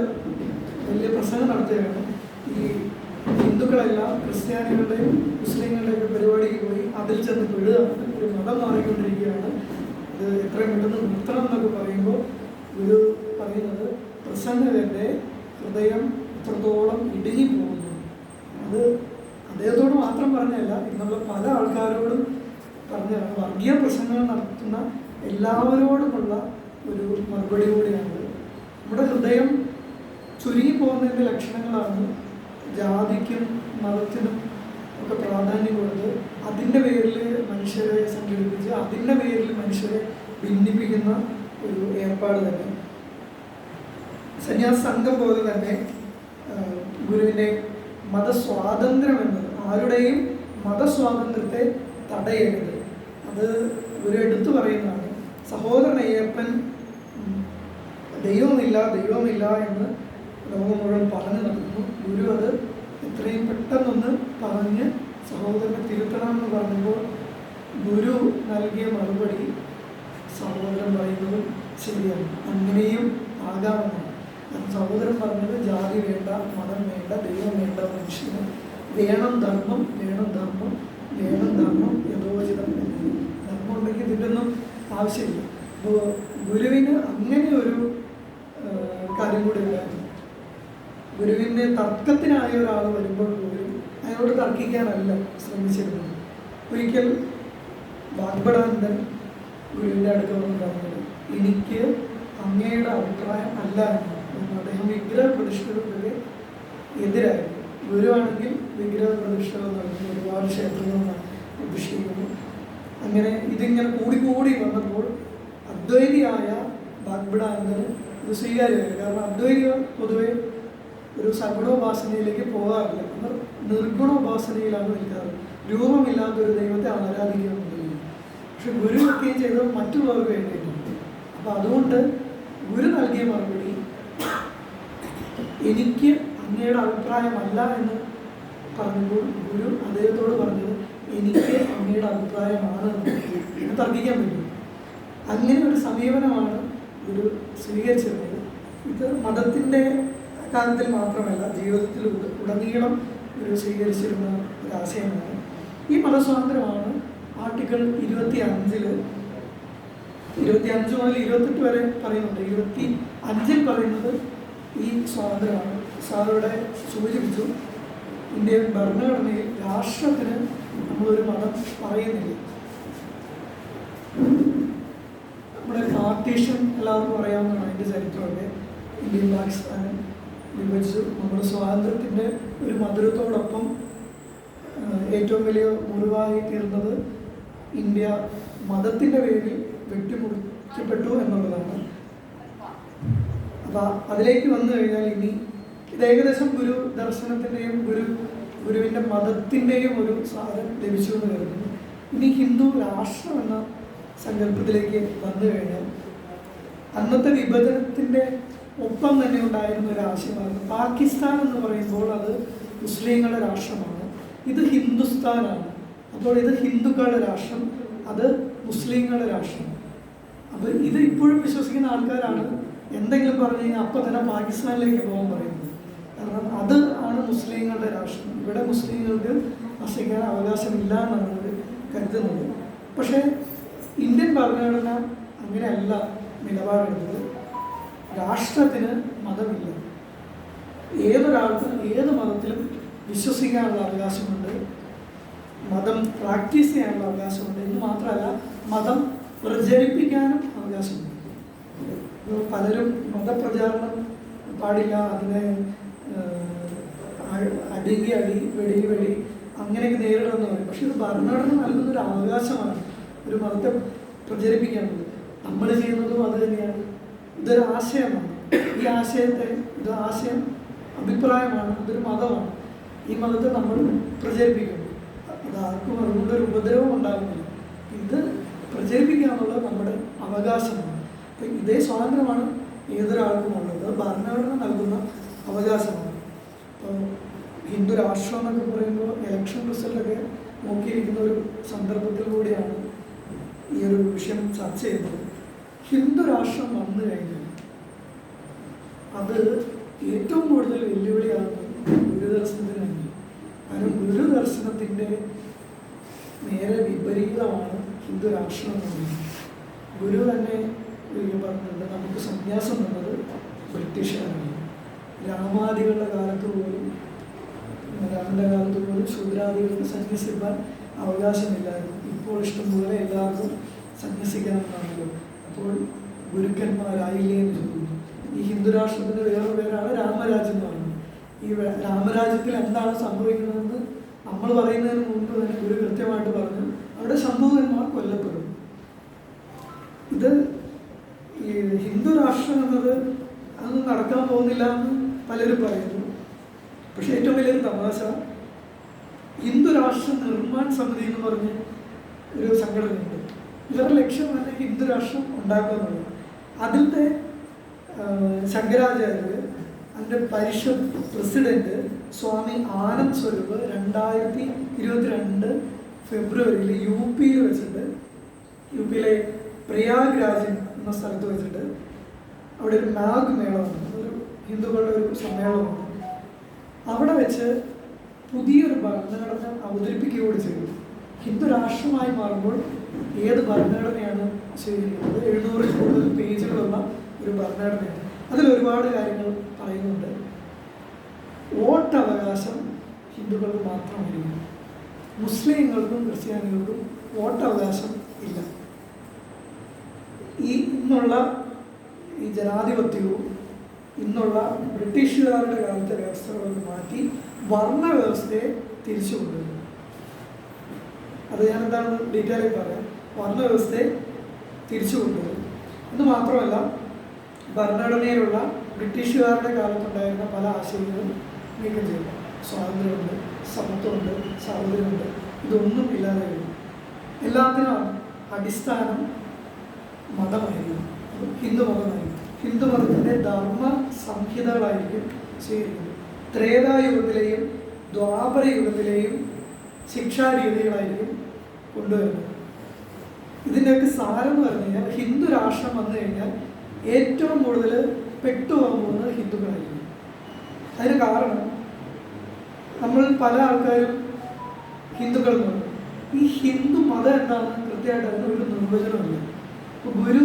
വലിയ പ്രസംഗം നടത്തുകയാണ്. ഈ ഹിന്ദുക്കളെല്ലാം ക്രിസ്ത്യാനികളുടെയും മുസ്ലിങ്ങളുടെയൊക്കെ പരിപാടിക്ക് പോയി അതിൽ ചെന്ന് പെടുകയാണ്, ഒരു മതം മാറിക്കൊണ്ടിരിക്കുകയാണ്, ഇത് എത്രയും പെട്ടെന്ന് നിർത്തണം എന്നൊക്കെ പറയുമ്പോൾ ഗുരു പറയുന്നത് പ്രസംഗകൻ്റെ ഹൃദയം ഇത്രത്തോളം ഇടുങ്ങി പോകുന്നു. അത് അദ്ദേഹത്തോട് മാത്രം പറഞ്ഞല്ല, ഇന്നുള്ള പല ആൾക്കാരോടും പറഞ്ഞാണ്. വർഗീയ പ്രസംഗങ്ങൾ നടത്തുന്ന എല്ലാവരോടുമുള്ള ഒരു മറുപടി കൂടിയാണ്. നമ്മുടെ ഹൃദയം ചുരുങ്ങി പോകുന്നതിൻ്റെ ലക്ഷണങ്ങളാണ് ജാതിക്കും മതത്തിനും ഒക്കെ പ്രാധാന്യം കൊടുത്ത് അതിൻ്റെ പേരിൽ മനുഷ്യരെ സംഘടിപ്പിച്ച് അതിൻ്റെ പേരിൽ മനുഷ്യരെ ഭിന്നിപ്പിക്കുന്ന ഒരു ഏർപ്പാട് തന്നെ. സന്യാസ സംഘം പോലെ തന്നെ ഗുരുവിൻ്റെ മതസ്വാതന്ത്ര്യം എന്നത് ആരുടെയും മതസ്വാതന്ത്ര്യത്തെ തടയരുത്. അത് ഗുരു എടുത്തു പറയുന്നതാണ്. സഹോദരൻ അയ്യപ്പൻ ദൈവമില്ല എന്ന് ലോകം മുഴുവൻ പറഞ്ഞു നടക്കുന്നു. ഗുരു അത് എത്രയും പെട്ടെന്നൊന്ന് പറഞ്ഞ് സഹോദരനെ തിരുത്തണമെന്ന് പറഞ്ഞപ്പോൾ ഗുരു നൽകിയ മറുപടി സഹോദരൻ പറയുന്നത് ശരിയാണ്, അങ്ങനെയും ആകാമെന്നാണ്. സഹോദരൻ പറഞ്ഞത് ജാതി വേണ്ട, മതം വേണ്ട, ദൈവം വേണ്ട, മനുഷ്യന് വേണം ധർമ്മം, യഥോചിതം എന്ന്. ധർമ്മം ഉണ്ടെങ്കിൽ ഇതിൻ്റെയൊന്നും ആവശ്യമില്ല. അപ്പോൾ ഗുരുവിന് അങ്ങനെ ഒരു കാര്യം കൂടി ഉണ്ടായിരുന്നു. ഗുരുവിൻ്റെ തർക്കത്തിനായ ഒരാൾ വരുമ്പോൾ പോലും അയാളോട് തർക്കിക്കാനല്ല ശ്രമിച്ചിരുന്നത്. ഒരിക്കൽ വാഗ്ഭടാനന്ദൻ ഗുരുവിൻ്റെ അടുത്ത് വന്ന് പറഞ്ഞത്, എനിക്ക് അങ്ങയുടെ അഭിപ്രായം അല്ല എന്ന്. അദ്ദേഹം വിഗ്രഹ പ്രതിഷ്ഠകൾക്ക് എതിരായിരുന്നു. ഗുരുവാണെങ്കിൽ വിഗ്രഹ പ്രതിഷ്ഠകൾ നടത്തി ഒരുപാട് ക്ഷേത്രങ്ങൾ പ്രതിഷ്ഠിക്കുന്നു. അങ്ങനെ ഇതിങ്ങനെ കൂടി വന്നപ്പോൾ അദ്വൈതിയായ വാഗ്ഭടാനന്ദന് ഇത് സ്വീകാര്യമായില്ല. കാരണം അദ്വൈതികൾ പൊതുവെ ഒരു സഗുണോപാസനയിലേക്ക് പോകാറില്ല, അവർ നിർഗുണോപാസനയിലാണ് നിൽക്കാറ്. രൂപമില്ലാത്തൊരു ദൈവത്തെ ആരാധിക്കുകയെന്നില്ല. പക്ഷെ ഗുരു ഒക്കെയും ചെയ്തത് മറ്റുള്ളവർക്ക് വേണ്ടിയിട്ടുണ്ട്. അപ്പം അതുകൊണ്ട് ഗുരു നൽകിയ മറുപടി എനിക്ക് അങ്ങയുടെ അഭിപ്രായമല്ല എന്ന് പറഞ്ഞപ്പോൾ ഗുരു അദ്ദേഹത്തോട് പറഞ്ഞത് എനിക്ക് അങ്ങയുടെ അഭിപ്രായമാണ് എന്ന് തർക്കിക്കാൻ പറ്റും. അങ്ങനെ ഒരു സമീപനമാണ് ഗുരു സ്വീകരിച്ചിരുന്നത്. ഇത് മതത്തിൻ്റെ കാര്യത്തിൽ മാത്രമല്ല, ജീവിതത്തിൽ ഉടനീളം ഗുരു സ്വീകരിച്ചിരുന്ന ഒരു ആശയമാണ്. ഈ മതസ്വാതന്ത്ര്യമാണ് ആർട്ടിക്കിൾ 25 മുതൽ 28 വരെ പറയുന്നുണ്ട്. 25 പറയുന്നത് ഈ സ്വാതന്ത്ര്യമാണ്. സാറിവിടെ സൂചിപ്പിച്ചു, ഇന്ത്യൻ ഭരണഘടനയിൽ രാഷ്ട്രത്തിന് നമ്മളൊരു മതം പറയുന്നില്ല. നമ്മുടെ പാർട്ടീഷൻ എല്ലാവർക്കും അറിയാവുന്നതാണ് അതിൻ്റെ ചരിത്രമൊക്കെ. ഇന്ത്യൻ പാകിസ്ഥാനും വിഭജിച്ചു. നമ്മുടെ സ്വാതന്ത്ര്യത്തിൻ്റെ ഒരു മധുരത്തോടൊപ്പം ഏറ്റവും വലിയ മുറിവായി തീർന്നത് ഇന്ത്യ മതത്തിൻ്റെ പേരിൽ വെട്ടിമുറിക്കപ്പെട്ടു എന്നുള്ളതാണ്. അപ്പം അതിലേക്ക് വന്നു കഴിഞ്ഞാൽ ഇനി ഇത് ഏകദേശം ഗുരു ദർശനത്തിൻ്റെയും ഗുരുവിൻ്റെ മതത്തിൻ്റെയും ഒരു സാധനം ലഭിച്ചു എന്ന് കരുതുന്നു. ഇനി ഹിന്ദു രാഷ്ട്രം എന്ന സങ്കല്പത്തിലേക്ക് വന്നു കഴിഞ്ഞാൽ അന്നത്തെ വിഭജനത്തിൻ്റെ ഒപ്പം തന്നെ ഉണ്ടായിരുന്ന ഒരു ആശയമാണ് പാകിസ്ഥാൻ എന്ന് പറയുമ്പോൾ അത് മുസ്ലിങ്ങളുടെ രാഷ്ട്രമാണ്, ഇത് ഹിന്ദുസ്ഥാനാണ്. അപ്പോൾ ഇത് ഹിന്ദുക്കളുടെ രാഷ്ട്രം, അത് മുസ്ലിങ്ങളുടെ രാഷ്ട്രം. അപ്പോൾ ഇത് ഇപ്പോഴും വിശ്വസിക്കുന്ന ആൾക്കാരാണ് എന്തെങ്കിലും പറഞ്ഞു കഴിഞ്ഞാൽ അപ്പം തന്നെ പാകിസ്ഥാനിലേക്ക് പോകാൻ പറയുന്നത്. കാരണം അത് ആണ് മുസ്ലിങ്ങളുടെ രാഷ്ട്രം, ഇവിടെ മുസ്ലിങ്ങൾക്ക് വസിക്കാൻ അവകാശമില്ല എന്നാണ് അവർ കരുതുന്നത്. പക്ഷേ ഇന്ത്യൻ ഭരണഘടന അങ്ങനെയല്ല നിലപാടെടുത്തത്. രാഷ്ട്രത്തിന് മതമില്ല, ഏതൊരാൾക്കും ഏത് മതത്തിലും വിശ്വസിക്കാനുള്ള അവകാശമുണ്ട്, മതം പ്രാക്ടീസ് ചെയ്യാനുള്ള അവകാശമുണ്ട്. എന്ന് മാത്രമല്ല മതം പ്രചരിപ്പിക്കാനും അവകാശമുണ്ട്. പലരും മതപ്രചാരണം പാടില്ല, അതിനെ അടി വെടി അങ്ങനെയൊക്കെ നേരിടണമെന്ന് പറയും. പക്ഷെ ഇത് ഭരണഘടന നൽകുന്നൊരു അവകാശമാണ് ഒരു മതത്തെ പ്രചരിപ്പിക്കാനുള്ളത്. നമ്മൾ ചെയ്യുന്നതും അത് തന്നെയാണ്. ഇതൊരു ആശയമാണ്. ഈ ആശയത്തെ ആശയം അഭിപ്രായമാണ്, ഇതൊരു മതമാണ്. ഈ മതത്തെ നമ്മൾ പ്രചരിപ്പിക്കുന്നു. അത് ആർക്കും അതുകൊണ്ടൊരു ഉപദ്രവം ഉണ്ടാകുന്നില്ല. ഇത് പ്രചരിപ്പിക്കാനുള്ള നമ്മുടെ അവകാശമാണ്. അപ്പം ഇതേ സ്വാതന്ത്ര്യമാണ് ഏതൊരാൾക്കും ഉള്ളത്, ഭരണഘടന നൽകുന്ന അവകാശമാണ്. അപ്പോൾ ഹിന്ദു രാഷ്ട്രം എന്നൊക്കെ പറയുമ്പോൾ ഇലക്ഷൻ റിസൾട്ടൊക്കെ നോക്കിയിരിക്കുന്ന ഒരു സന്ദർഭത്തിൽ കൂടിയാണ് ഈ ഒരു വിഷയം ചർച്ച ചെയ്യുന്നത്, ഹിന്ദു രാഷ്ട്രം വന്നു കഴിഞ്ഞാൽ അത് ഏറ്റവും കൂടുതൽ വെല്ലുവിളിയാകുന്നത് ഗുരുദർശനത്തിനാണ്. കാരണം ഗുരുദർശനത്തിൻ്റെ നേരെ വിപരീതമാണ് ഹിന്ദു രാഷ്ട്രം എന്ന് പറയുന്നത്. ഗുരു തന്നെ പറഞ്ഞിട്ടുണ്ട്, നമുക്ക് സന്യാസം എന്നത് ബ്രിട്ടീഷുകാരാണ്. രാമാദികളുടെ കാലത്ത് പോലും, രാമൻ്റെ കാലത്ത് പോലും ശൂദ്രാദികൾക്ക് സന്യസിക്കാൻ അവകാശമില്ലായിരുന്നു. ഇപ്പോൾ ഇഷ്ടംപോലെ എല്ലാവർക്കും സന്യസിക്കാമെന്നാണല്ലോ. അപ്പോൾ ഗുരുക്കന്മാരായില്ലേ എന്ന് ചോദിക്കുന്നു. ഈ ഹിന്ദുരാഷ്ട്രത്തിൻ്റെ വേറെ പേരാണ് രാമരാജ്യം എന്ന് പറയുന്നത്. ഈ രാമരാജ്യത്തിൽ എന്താണ് സംഭവിക്കുന്നതെന്ന് നമ്മൾ പറയുന്നതിന് മുമ്പ് തന്നെ ഗുരു കൃത്യമായിട്ട് പറഞ്ഞു, അവിടെ ശംഭുവന്മാർ കൊല്ലപ്പെടും. ഇത് ഈ ഹിന്ദു രാഷ്ട്രം എന്നത് അതൊന്നും നടക്കാൻ പോകുന്നില്ല എന്ന് പലരും പറയുന്നു. പക്ഷെ ഏറ്റവും വലിയൊരു തമാശ, ഹിന്ദു രാഷ്ട്ര നിർമ്മാണ സമിതി എന്ന് പറഞ്ഞ് ഒരു സംഘടനയുണ്ട്. ഇവരുടെ ലക്ഷ്യം തന്നെ ഹിന്ദു രാഷ്ട്രം ഉണ്ടാക്കുക എന്നുള്ളത്. അതിൻ്റെ ശങ്കരാചാര്യർ, അതിൻ്റെ പരിഷത്ത് പ്രസിഡന്റ് സ്വാമി ആനന്ദ് സ്വരൂപ് 2022 ഫെബ്രുവരിയിൽ യു പിയിൽ വെച്ചിട്ട്, യു പിയിലെ പ്രയാഗ്രാജ് എന്ന സ്ഥലത്ത് വെച്ചിട്ട് അവിടെ ഒരു മാഗ് മേളമാണ്, ഒരു ഹിന്ദുക്കളുടെ ഒരു സമ്മേളനമാണ്. അവിടെ വെച്ച് പുതിയൊരു ഭരണഘടന അവതരിപ്പിക്കുകയോട് ചെയ്തു. ഹിന്ദു രാഷ്ട്രമായി മാറുമ്പോൾ ഏത് ഭരണഘടനയാണ് ചെയ്തിരിക്കുന്നത്? 700 കൂടുതൽ പേജുകളുള്ള ഒരു ഭരണഘടനയാണ്. അതിലൊരുപാട് കാര്യങ്ങൾ പറയുന്നുണ്ട്. വോട്ടവകാശം ഹിന്ദുക്കൾക്ക് മാത്രമായിരിക്കും, മുസ്ലിങ്ങൾക്കും ക്രിസ്ത്യാനികൾക്കും വോട്ടവകാശം ഇല്ല. ഇന്നുള്ള ഈ ജനാധിപത്യവും ഇന്നുള്ള ബ്രിട്ടീഷുകാരുടെ കാലത്തെ വ്യവസ്ഥകളൊക്കെ മാറ്റി വർണ്ണ വ്യവസ്ഥയെ തിരിച്ചു കൊണ്ടുവരും. അത് ഞാൻ എന്താണെന്ന് ഡീറ്റെയിലായി പറയാം. വർണ്ണ വ്യവസ്ഥയെ തിരിച്ചു കൊണ്ടുവരും എന്ന് മാത്രമല്ല, ഭരണഘടനയിലുള്ള ബ്രിട്ടീഷുകാരുടെ കാലത്തുണ്ടായിരുന്ന പല ആശയങ്ങളും നീക്കം ചെയ്യും. സ്വാതന്ത്ര്യമുണ്ട്, സമത്വമുണ്ട്, സാഹോദര്യമുണ്ട്, ഇതൊന്നും ഇല്ലാതെ വരും. എല്ലാത്തിനും അടിസ്ഥാനം മതമായിരിക്കും, ഹിന്ദു മതമായിരിക്കും. ഹിന്ദു മതത്തിൻ്റെ ധർമ്മ സംഹിതകളായിരിക്കും സ്വീകരിക്കുന്നത്. ത്രേതായുഗത്തിലെയും ദ്വാപര യുഗത്തിലെയും ശിക്ഷാരീതികളായിരിക്കും കൊണ്ടുവരുന്നത്. ഇതിൻ്റെയൊക്കെ സാരം എന്ന് പറഞ്ഞു കഴിഞ്ഞാൽ, ഹിന്ദു രാഷ്ട്രം വന്നു കഴിഞ്ഞാൽ ഏറ്റവും കൂടുതൽ പെട്ടുപോകാൻ പോകുന്നത് ഹിന്ദുക്കളായിരിക്കും. അതിന് കാരണം, നമ്മൾ പല ആൾക്കാരും ഹിന്ദുക്കൾ എന്ന് പറയും. ഈ ഹിന്ദു മതം എന്താണെന്ന് കൃത്യമായിട്ട് അതിനൊരു നിർവചനമില്ല. ഇപ്പോൾ ഗുരു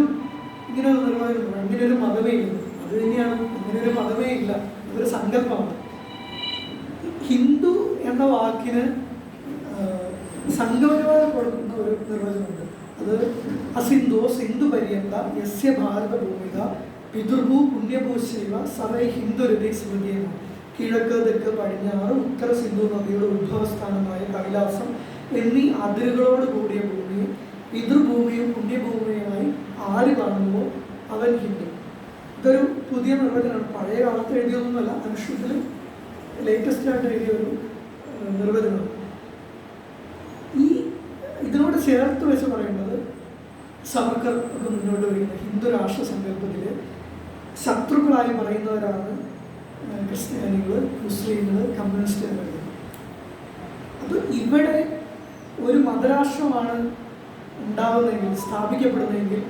ഇങ്ങനെ ഒരു നിർവചനം, അങ്ങനെ ഒരു മതമേ ഇല്ല. അത് തന്നെയാണ്, അങ്ങനെ ഒരു മതമേ ഇല്ല, ഇതൊരു സങ്കല്പമാണ്. ഹിന്ദു എന്ന വാക്കിന് സംഗമനമായി കൊടുക്കുന്ന ഒരു നിർവചനമുണ്ട്. അത് അസിന്ധോ സിന്ധു പര്യന്ത യസ്യ ഭാരത ഭൂമിക പിതൃഭൂ പുണ്യഭൂശൈവ സവൈ ഹിന്ദുരതി സ്മൃതിയാണ്. കിഴക്ക്, തെക്ക്, പടിഞ്ഞാറ്, ഉത്തര സിന്ധു നദിയുടെ ഉത്ഭവസ്ഥാനമായ കൈലാസം എന്നീ അതിരുകളോട് കൂടിയ ഭൂമിയും പിതൃഭൂമിയും പുണ്യഭൂമിയുമായി ആര് കാണുമ്പോൾ അവൻ ഹിന്ദു. ഇതൊരു പുതിയ നിർവചനമാണ്, പഴയ കാലത്ത് എഴുതിയൊന്നുമല്ല, അനുഷ്ഠത്തിൽ ലേറ്റസ്റ്റായിട്ട് എഴുതിയ ഒരു നിർവചനമാണ്. ഇതിനോട് ചേർത്ത് വെച്ച് പറയുന്നത്, സവർക്കർ ഒക്കെ മുന്നോട്ട് വയ്ക്കുന്ന ഹിന്ദു രാഷ്ട്ര സങ്കല്പത്തിൽ ശത്രുക്കളായി പറയുന്നവരാണ് ക്രിസ്ത്യാനികൾ, മുസ്ലിങ്ങൾ, കമ്മ്യൂണിസ്റ്റുകാർ. അപ്പോൾ ഇവിടെ ഒരു മതരാഷ്ട്രമാണ് ഉണ്ടാകുന്നതെങ്കിൽ, സ്ഥാപിക്കപ്പെടുന്നതെങ്കിൽ,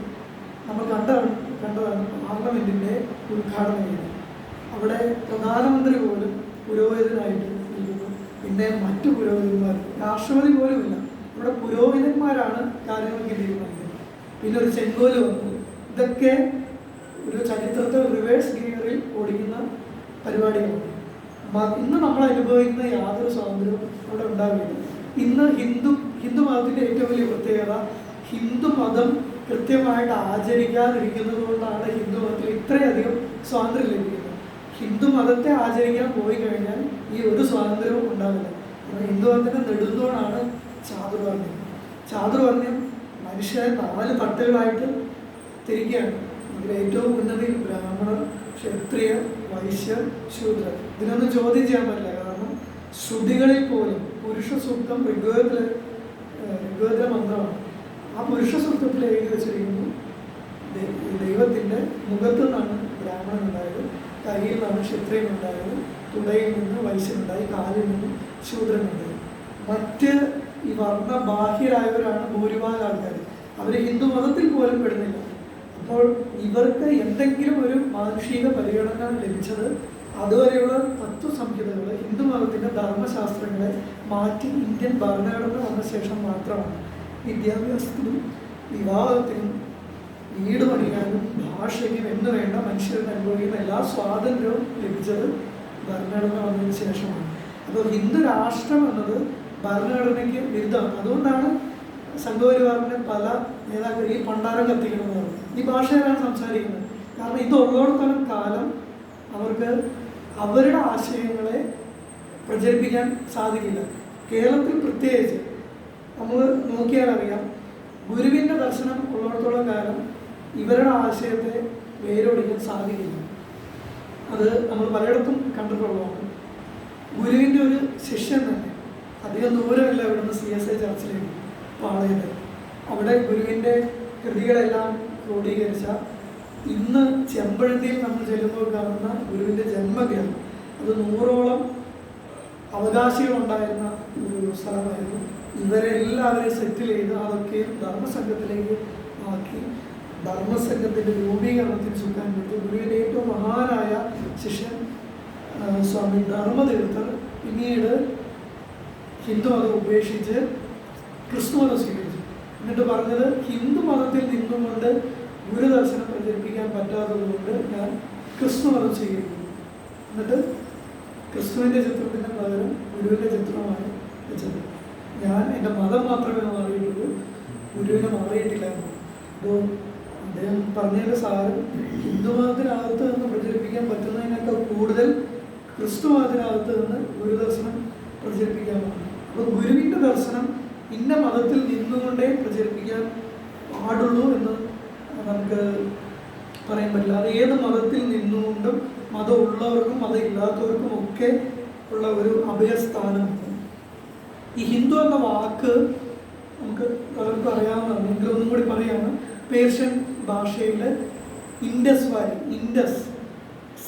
നമ്മൾ കണ്ടതാണ് പാർലമെൻറ്റിൻ്റെ ഉദ്ഘാടനം ചെയ്യുന്നത്. അവിടെ പ്രധാനമന്ത്രി പോലും പുരോഹിതനായിട്ട് ഇരിക്കുന്നു. പിന്നെ മറ്റു പുരോഹിതന്മാർ, രാഷ്ട്രപതി പോലും ഇല്ല, ഇവിടെ പുരോഹിതന്മാരാണ് കാര്യങ്ങളൊക്കെ തീരുമാനിക്കുന്നത്. പിന്നെ ഒരു ചെങ്കോല് വന്നു. ഇതൊക്കെ ഒരു ചരിത്രത്തെ റിവേഴ്സ് ഗിയറിൽ ഓടിക്കുന്ന പരിപാടികളാണ്. ഇന്ന് നമ്മൾ അനുഭവിക്കുന്ന യാതൊരു സ്വാതന്ത്ര്യവും അവിടെ ഉണ്ടാവില്ല. ഇന്ന് ഹിന്ദു മതത്തിൻ്റെ ഏറ്റവും വലിയ പ്രത്യേകത, ഹിന്ദു മതം കൃത്യമായിട്ട് ആചരിക്കാതിരിക്കുന്നത് കൊണ്ടാണ് ഹിന്ദു മതത്തിൽ ഇത്രയധികം സ്വാതന്ത്ര്യം ലഭിക്കുന്നത്. ഹിന്ദു മതത്തെ ആചരിക്കാൻ പോയി കഴിഞ്ഞാൽ ഈ ഒരു സ്വാതന്ത്ര്യവും ഉണ്ടാവില്ല. ഹിന്ദു മതത്തിൻ്റെ നെടുന്തൂണാണ് ചാതുർവർണ്ണ്യം. ചാതുർവർണ്ണ്യം മനുഷ്യരെ 4 തട്ടുകളായിട്ട് തിരിക്കുകയാണ്. ഇതിൽ ഏറ്റവും ഉന്നതിയിൽ ബ്രാഹ്മണർ, ക്ഷത്രിയ, വൈശ്യർ, ശൂദ്രർ. ഇതിനൊന്നും ചോദ്യം ചെയ്യാൻ പറ്റില്ല. കാരണം ശ്രുതികളിൽ പോലും പുരുഷ സൂക്തം ഋഗ്വേദത്തിലെ മന്ത്രമാണ്. ആ പുരുഷ സൂക്തത്തിൽ എഴുതി വെച്ചിരിക്കുന്നു, ദൈവത്തിൻ്റെ മുഖത്തു നിന്നാണ് ബ്രാഹ്മണൻ ഉണ്ടായത്, കൈയിൽ നിന്നാണ് ക്ഷത്രിയൻ ഉണ്ടായത്, തുടയിൽ നിന്ന് വൈശ്യനുണ്ടായി, കാലിൽ നിന്ന് ശൂദ്രനുണ്ടായി. മറ്റ് ഈ വർണ്ണ ബാഹ്യരായവരാണ് ഭൂരിഭാഗം ആൾക്കാർ. അവർ ഹിന്ദു മതത്തിൽ പോലും പെടുന്നില്ല. അപ്പോൾ ഇവർക്ക് എന്തെങ്കിലും ഒരു മാനുഷിക പരിഗണന ലഭിച്ചത് അതുവരെയുള്ള തത്വസംഹിതകൾ, ഹിന്ദു മതത്തിൻ്റെ ധർമ്മശാസ്ത്രങ്ങളെ മാറ്റി ഇന്ത്യൻ ഭരണഘടന വന്ന ശേഷം മാത്രമാണ്. വിദ്യാഭ്യാസത്തിനും വിവാഹത്തിനും വീട് പണിയാനും ഭാഷയ്ക്കും എന്ന് വേണ്ട മനുഷ്യർക്ക് അനുഭവിക്കുന്ന എല്ലാ സ്വാതന്ത്ര്യവും ലഭിച്ചത് ഭരണഘടന വന്നതിന് ശേഷമാണ്. അപ്പോൾ ഹിന്ദു രാഷ്ട്രം എന്നത് ഭരണഘടനയ്ക്ക് വിരുദ്ധമാണ്. അതുകൊണ്ടാണ് സംഘപരിവാറിൻ്റെ പല നേതാക്കൾ ഈ പണ്ടാരം കത്തിക്കണമെന്ന് പറയുന്നത്. ഈ ഭാഷയിലാണ് സംസാരിക്കുന്നത്. കാരണം ഇതുള്ളിടത്തോളം കാലം അവർക്ക് അവരുടെ ആശയങ്ങളെ പ്രചരിപ്പിക്കാൻ സാധിക്കില്ല. കേരളത്തിൽ പ്രത്യേകിച്ച് നമ്മൾ നോക്കിയാൽ അറിയാം, ഗുരുവിൻ്റെ ദർശനം ഉള്ളിടത്തോളം കാലം ഇവരുടെ ആശയത്തെ വേരോടിക്കാൻ സാധിക്കില്ല. അത് നമ്മൾ പലയിടത്തും കണ്ടിട്ടുള്ളതാണ്. ഗുരുവിൻ്റെ ഒരു ശിഷ്യൻ തന്നെ അധികം ദൂരമില്ല ഇവിടുന്ന് CSI ചർച്ചിലേക്ക് പാളയത്. അവിടെ ഗുരുവിൻ്റെ കൃതികളെല്ലാം ക്രോഡീകരിച്ച ഇന്ന് ചെമ്പഴന്തിയിൽ നമ്മൾ ചെല്ലുമ്പോൾ കാണുന്ന ഗുരുവിൻ്റെ ജന്മഗ്രഹം, അത് 100ഓളം അവകാശികളുണ്ടായിരുന്ന ഒരു സ്ഥലമായിരുന്നു. ഇവരെല്ലാവരെയും സെറ്റിൽ ചെയ്ത് അതൊക്കെ ധർമ്മസംഘത്തിലേക്ക് ആക്കി ധർമ്മസംഘത്തിൻ്റെ രൂപീകരണത്തിന് ചുക്കാൻ പറ്റി. ഗുരുവിൻ്റെ ഏറ്റവും മഹാനായ ശിഷ്യൻ സ്വാമി ധർമ്മതീർത്ഥർ പിന്നീട് ഹിന്ദു മതം ഉപേക്ഷിച്ച് ക്രിസ്തു മതം സ്വീകരിച്ചു. എന്നിട്ട് പറഞ്ഞത്, ഹിന്ദു മതത്തിൽ നിന്നുകൊണ്ട് ഗുരുദർശനം പ്രചരിപ്പിക്കാൻ പറ്റാത്തതുകൊണ്ട് ഞാൻ ക്രിസ്തു മതം സ്വീകരിക്കുന്നു. എന്നിട്ട് ക്രിസ്തുവിൻ്റെ ചിത്രത്തിന് പകരം ഗുരുവിൻ്റെ ചിത്രമാണ് വെച്ചത്. ഞാൻ എൻ്റെ മതം മാത്രമേ മാറിയിട്ടുള്ളൂ, ഗുരുവിനെ മാറിയിട്ടില്ല എന്ന്. അപ്പോൾ അദ്ദേഹം പറഞ്ഞതിൻ്റെ സാരം ഹിന്ദു മതത്തിനകത്ത് നിന്ന് പ്രചരിപ്പിക്കാൻ പറ്റുന്നതിനേക്കാൾ കൂടുതൽ ക്രിസ്തു മതത്തിനകത്ത് നിന്ന് ഗുരുദർശനം പ്രചരിപ്പിക്കാനാണ്. അപ്പോൾ ഗുരുവിൻ്റെ ദർശനം ഇന്ന മതത്തിൽ നിന്നുകൊണ്ടേ പ്രചരിപ്പിക്കാൻ പാടുള്ളൂ എന്ന് നമുക്ക് പറയാൻ പറ്റില്ല. അത് ഏത് മതത്തിൽ നിന്നുകൊണ്ടും മതം ഉള്ളവർക്കും മതം ഇല്ലാത്തവർക്കും ഒക്കെ ഉള്ള ഒരു അഭയസ്ഥാനമാണ്. ഈ ഹിന്ദു എന്ന വാക്ക് നമുക്ക് പലർക്കും അറിയാവുന്നതാണ്. എങ്കിലും ഒന്നും കൂടി പറയുകയാണ്. പേർഷ്യൻ ഭാഷയിൽ ഇൻഡസ് വാലി, ഇൻഡസ്,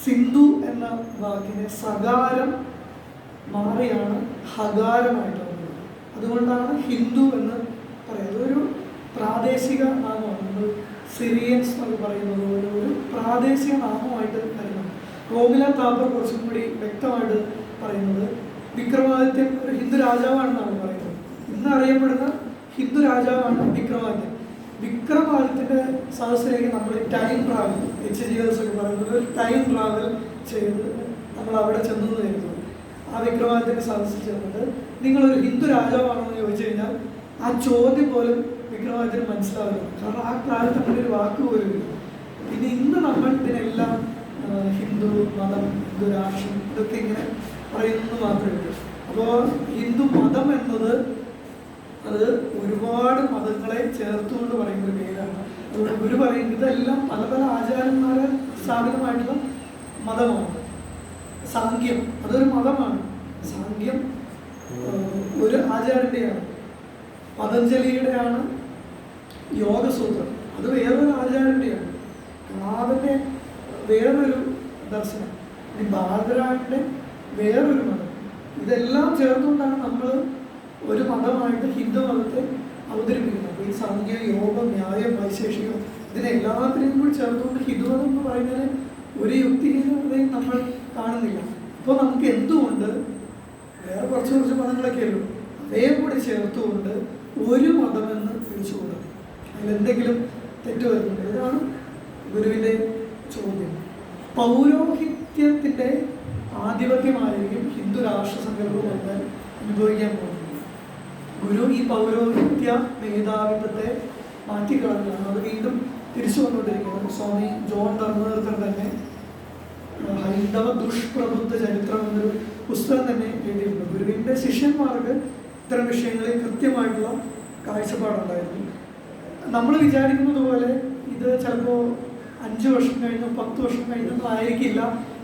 സിന്ധു എന്ന വാക്കിനെ സകാരം മാറിയാണ് ഹകാരമായിട്ട് വന്നത്. അതുകൊണ്ടാണ് ഹിന്ദു എന്ന് പറയുന്നത്. അതൊരു പ്രാദേശിക നാമമാണ്. നമ്മൾ സിറിയൻസ് എന്നൊക്കെ പറയുന്നത് ഒരു പ്രാദേശിക നാമമായിട്ട് വരുന്നത്. റോമില താപ്പർ കുറച്ചും കൂടി വ്യക്തമായിട്ട് പറയുന്നത് വിക്രമാദിത്യൻ ഒരു ഹിന്ദു രാജാവാണെന്നാണ് പറയുന്നത്. ഇന്ന് അറിയപ്പെടുന്ന ഹിന്ദു രാജാവാണ് വിക്രമാദിത്യൻ. വിക്രമാദിത്യൻ്റെ സദസ്സിലേക്ക് നമ്മൾ ടൈം ട്രാവൽ, HGS ഒക്കെ പറയുന്നത് ഒരു ടൈം ട്രാവൽ ചെയ്ത് നമ്മൾ അവിടെ ചെന്നു കരുതുന്നത്. ആ വിക്രമാദിത്യൻ്റെ സദസ്സിൽ ചെന്നിട്ട് നിങ്ങളൊരു ഹിന്ദു രാജാവാണോ എന്ന് ചോദിച്ചു കഴിഞ്ഞാൽ ആ ചോദ്യം പോലും വിക്രമാദിത്യന് മനസ്സിലാവില്ല. കാരണം ആ കാലത്ത് അങ്ങനെ ഒരു വാക്ക് പോലും ഇല്ല. പിന്നെ ഇന്ന് നമ്മൾ ഇതിനെല്ലാം ഹിന്ദു മതം, ഹിന്ദു രാഷ്ട്രം ഇതൊക്കെ ഇങ്ങനെ പറയുന്നത് മാത്രമേ ഉള്ളൂ. അപ്പോൾ ഹിന്ദു മതം എന്നത് അത് ഒരുപാട് മതങ്ങളെ ചേർത്തുകൊണ്ട് പറയുന്ന ഒരു പേരാണ്. അതുകൊണ്ട് ഗുരു പറയുന്നത് ഇതെല്ലാം പല പല ആചാരന്മാരെ സ്ഥാപിതമായിട്ടുള്ള മതമാണ്. സാങ്ക്യം അതൊരു മതമാണ്. സാങ്ക്യം ഒരു ആചാരൻ്റെയാണ്. പതഞ്ജലിയുടെയാണ് യോഗസൂത്രം, അത് വേറൊരു ആചാരൻ്റെയാണ്. കാവൻ്റെ വേറൊരു ദർശനം, ഇനി ബാദരാൻ്റെ വേറൊരു മതം. ഇതെല്ലാം ചേർന്നുകൊണ്ടാണ് നമ്മൾ ഒരു മതമായിട്ട് ഹിന്ദു മതത്തെ അവതരിപ്പിക്കുന്നത്. അപ്പോൾ ഈ സാങ്ക്യ, യോഗം, ന്യായം, വൈശേഷികം ഇതിനെല്ലാത്തിനെയും കൂടി ചേർത്തുകൊണ്ട് ഹിന്ദുമതം എന്ന് പറയുന്നതിന് ഒരു യുക്തിഹീനതയും നമ്മൾ കാണുന്നില്ല. അപ്പോൾ നമുക്ക് എന്തുകൊണ്ട് വേറെ കുറച്ച് മതങ്ങളൊക്കെ ഉള്ളൂ, അതേ കൂടി ചേർത്തുകൊണ്ട് ഒരു മതമെന്ന് തിരിച്ചുകൂടാ, അതിലെന്തെങ്കിലും തെറ്റ് വരുന്നുണ്ട്? ഇതാണ് ഗുരുവിൻ്റെ ചോദ്യം. പൗരോഹിത്യത്തിൻ്റെ ആധിപത്യമായിരിക്കും ഹിന്ദു രാഷ്ട്രസങ്കല്പം വന്നാൽ അനുഭവിക്കാൻ പോകുന്നത്. ഗുരു ഈ പൗരോഹിത്യ മേധാവിത്വത്തെ മാറ്റിക്കളഞ്ഞാണ് അത് വീണ്ടും തിരിച്ചു വന്നുകൊണ്ടിരിക്കുന്നത്. സ്വാമി ജോൺ ധർമ്മതീർത്ഥൻ തന്നെ ഹൈന്ദവ ദുഷ്പ്രബുദ്ധ ചരിത്രം എന്നൊരു പുസ്തകം തന്നെ എഴുതിയിട്ടുണ്ട്. ഗുരുവിൻ്റെ ശിഷ്യന്മാർക്ക് ഇത്തരം വിഷയങ്ങളിൽ കൃത്യമായിട്ടുള്ള കാഴ്ചപ്പാടുണ്ടായിരുന്നു. നമ്മൾ വിചാരിക്കുന്നത് പോലെ ഇത് ചിലപ്പോൾ 5 വർഷം കഴിഞ്ഞോ 10 വർഷം കഴിഞ്ഞൊന്നും ആയിരിക്കില്ല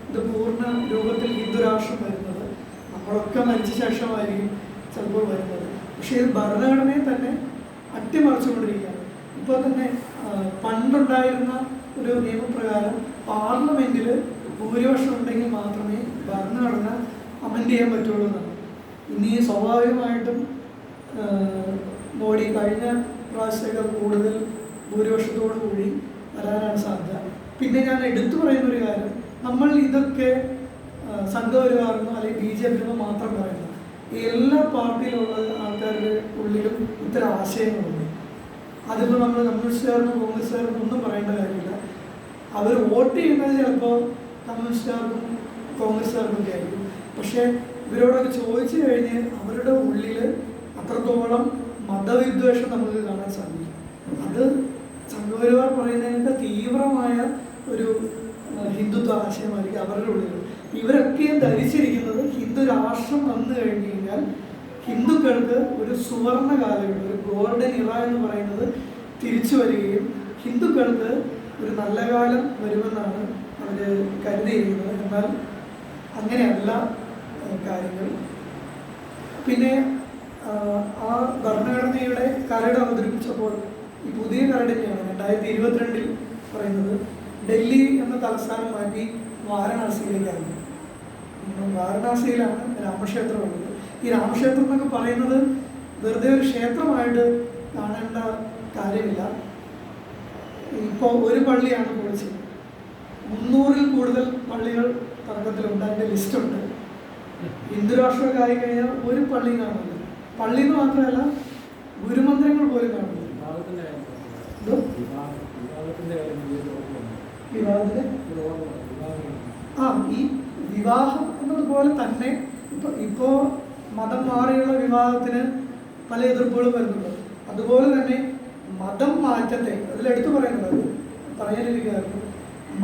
ഇത് പൂർണ്ണ രൂപത്തിൽ ഹിന്ദു രാഷ്ട്രം വരുന്നത്. നമ്മളൊക്കെ മരിച്ച ശേഷമായിരിക്കും ചിലപ്പോൾ വരുന്നത്. പക്ഷേ ഇത് ഭരണഘടനയെ തന്നെ അട്ടിമറിച്ചുകൊണ്ടിരിക്കുകയാണ്. ഇപ്പോൾ തന്നെ പണ്ടുണ്ടായിരുന്ന ഒരു നിയമപ്രകാരം പാർലമെൻറ്റിൽ ഭൂരിപക്ഷം ഉണ്ടെങ്കിൽ മാത്രമേ ഭരണഘടന അമെൻഡ് ചെയ്യാൻ പറ്റുള്ളൂ എന്നാണ്. ഇനി സ്വാഭാവികമായിട്ടും മോഡി കഴിഞ്ഞ പ്രാവശ്യത്തേക്കാൾ കൂടുതൽ ഭൂരിപക്ഷത്തോടു കൂടി വരാനാണ് സാധ്യത. പിന്നെ ഞാൻ എടുത്തു പറയുന്ന ഒരു കാര്യം, നമ്മൾ ഇതൊക്കെ സംഘപരിവാറിനോ അല്ലെങ്കിൽ BJP മാത്രം പറയുന്നത്, എല്ലാ പാർട്ടിയിലുള്ള ആൾക്കാരുടെ ഉള്ളിലും ഇത്തരം ആശയങ്ങളുണ്ട്. അതിപ്പോൾ നമ്മൾ കമ്മ്യൂണിസ്റ്റുകാർക്കും കോൺഗ്രസ്സുകാർക്കും ഒന്നും പറയേണ്ട കാര്യമില്ല. അവർ വോട്ട് ചെയ്യുന്നത് ചിലപ്പോൾ കമ്മ്യൂണിസ്റ്റുകാർക്കും കോൺഗ്രസ്സുകാർക്കും ഒക്കെ ആയിരിക്കും. പക്ഷേ ഇവരോടൊക്കെ ചോദിച്ചു കഴിഞ്ഞ് അവരുടെ ഉള്ളിൽ അത്രത്തോളം മതവിദ്വേഷം നമുക്ക് കാണാൻ സാധിക്കും. അത് സംഘപരിവാർ പറയുന്നതിനൊക്കെ തീവ്രമായ ഒരു ഹിന്ദുത്വ ആശയമായിരിക്കും അവരുടെ ഉള്ളിൽ. ഇവരൊക്കെ ധരിച്ചിരിക്കുന്നത് ഹിന്ദു രാഷ്ട്രം വന്നു കഴിഞ്ഞു കഴിഞ്ഞാൽ ഹിന്ദുക്കൾക്ക് ഒരു സുവർണ കാലഘട്ടം, ഒരു ഗോൾഡൻ ഇറ എന്ന് പറയുന്നത് തിരിച്ചു വരികയും ഹിന്ദുക്കൾക്ക് ഒരു നല്ല കാലം വരുമെന്നാണ് അവർ കരുതിയിരിക്കുന്നത്. എന്നാൽ അങ്ങനെയല്ല കാര്യങ്ങൾ. പിന്നെ ആ ഭരണഘടനയുടെ കരട് അവതരിപ്പിച്ചപ്പോൾ, ഈ പുതിയ കരട് തന്നെയാണ് 2022 പറയുന്നത്, ഡൽഹി എന്ന തലസ്ഥാനം മാറ്റി വാരണാസിയിലേക്കാണ്. വാരണാസിയിലാണ് രാമക്ഷേത്രം ഉള്ളത്. ഈ രാമക്ഷേത്രം എന്നൊക്കെ പറയുന്നത് വെറുതെ ഒരു ക്ഷേത്രമായിട്ട് കാണേണ്ട കാര്യമില്ല. ഇപ്പോൾ ഒരു പള്ളിയാണ് പൊളിച്ചത്. 300-ൽ കൂടുതൽ പള്ളികൾ തർക്കത്തിലുണ്ട്, അതിൻ്റെ ലിസ്റ്റുണ്ട്. ഹിന്ദുരാഷ്ട്രമൊക്കെ ആയി കഴിഞ്ഞാൽ ഒരു പള്ളി കാണില്ല. പള്ളി എന്ന് മാത്രമല്ല, ഗുരുമന്ദിരങ്ങൾ പോലും കാണില്ല. ഈ വിവാഹം എന്നതുപോലെ തന്നെ ഇപ്പോൾ മതം മാറിയുള്ള വിവാഹത്തിന് പല എതിർപ്പുകളും വരുന്നുണ്ട്. അതുപോലെ തന്നെ മതം മാറ്റത്തെ, അതിലെടുത്തു പറയുന്നത് പറയാനിരിക്കുകയായിരുന്നു,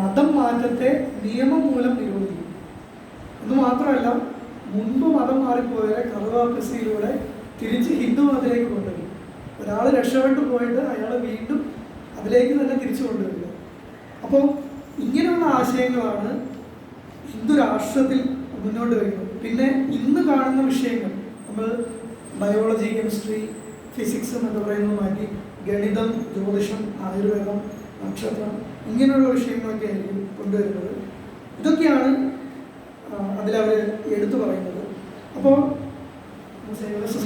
മതം മാറ്റത്തെ നിയമം മൂലം നിരോധിക്കും. ഇത് മാത്രമല്ല, മുൻപ് മതം മാറിപ്പോയവരെ കറുവാപ്പസിയിലൂടെ തിരിച്ച് ഹിന്ദു മതത്തിലേക്ക് കൊണ്ടുവരും. ഒരാൾ രക്ഷപ്പെട്ടു പോയിട്ട് അയാൾ വീണ്ടും അതിലേക്ക് തന്നെ തിരിച്ചു കൊണ്ടുവരിക. അപ്പോൾ ഇങ്ങനെയുള്ള ആശയങ്ങളാണ് ഹിന്ദു രാഷ്ട്രത്തിൽ മുന്നോട്ട് വരുന്നത്. പിന്നെ ഇന്ന് കാണുന്ന വിഷയങ്ങൾ, നമ്മൾ ബയോളജി, കെമിസ്ട്രി, ഫിസിക്സ് എന്നൊക്കെ പറയുന്നത് മാറ്റി ഗണിതം, ജ്യോതിഷം, ആയുർവേദം, നക്ഷത്രം, ഇങ്ങനെയുള്ള വിഷയങ്ങളൊക്കെ ആയിരിക്കും കൊണ്ടുവരുന്നത്. ഇതൊക്കെയാണ് അതിലവർ എടുത്തു പറയുന്നത്. അപ്പോൾ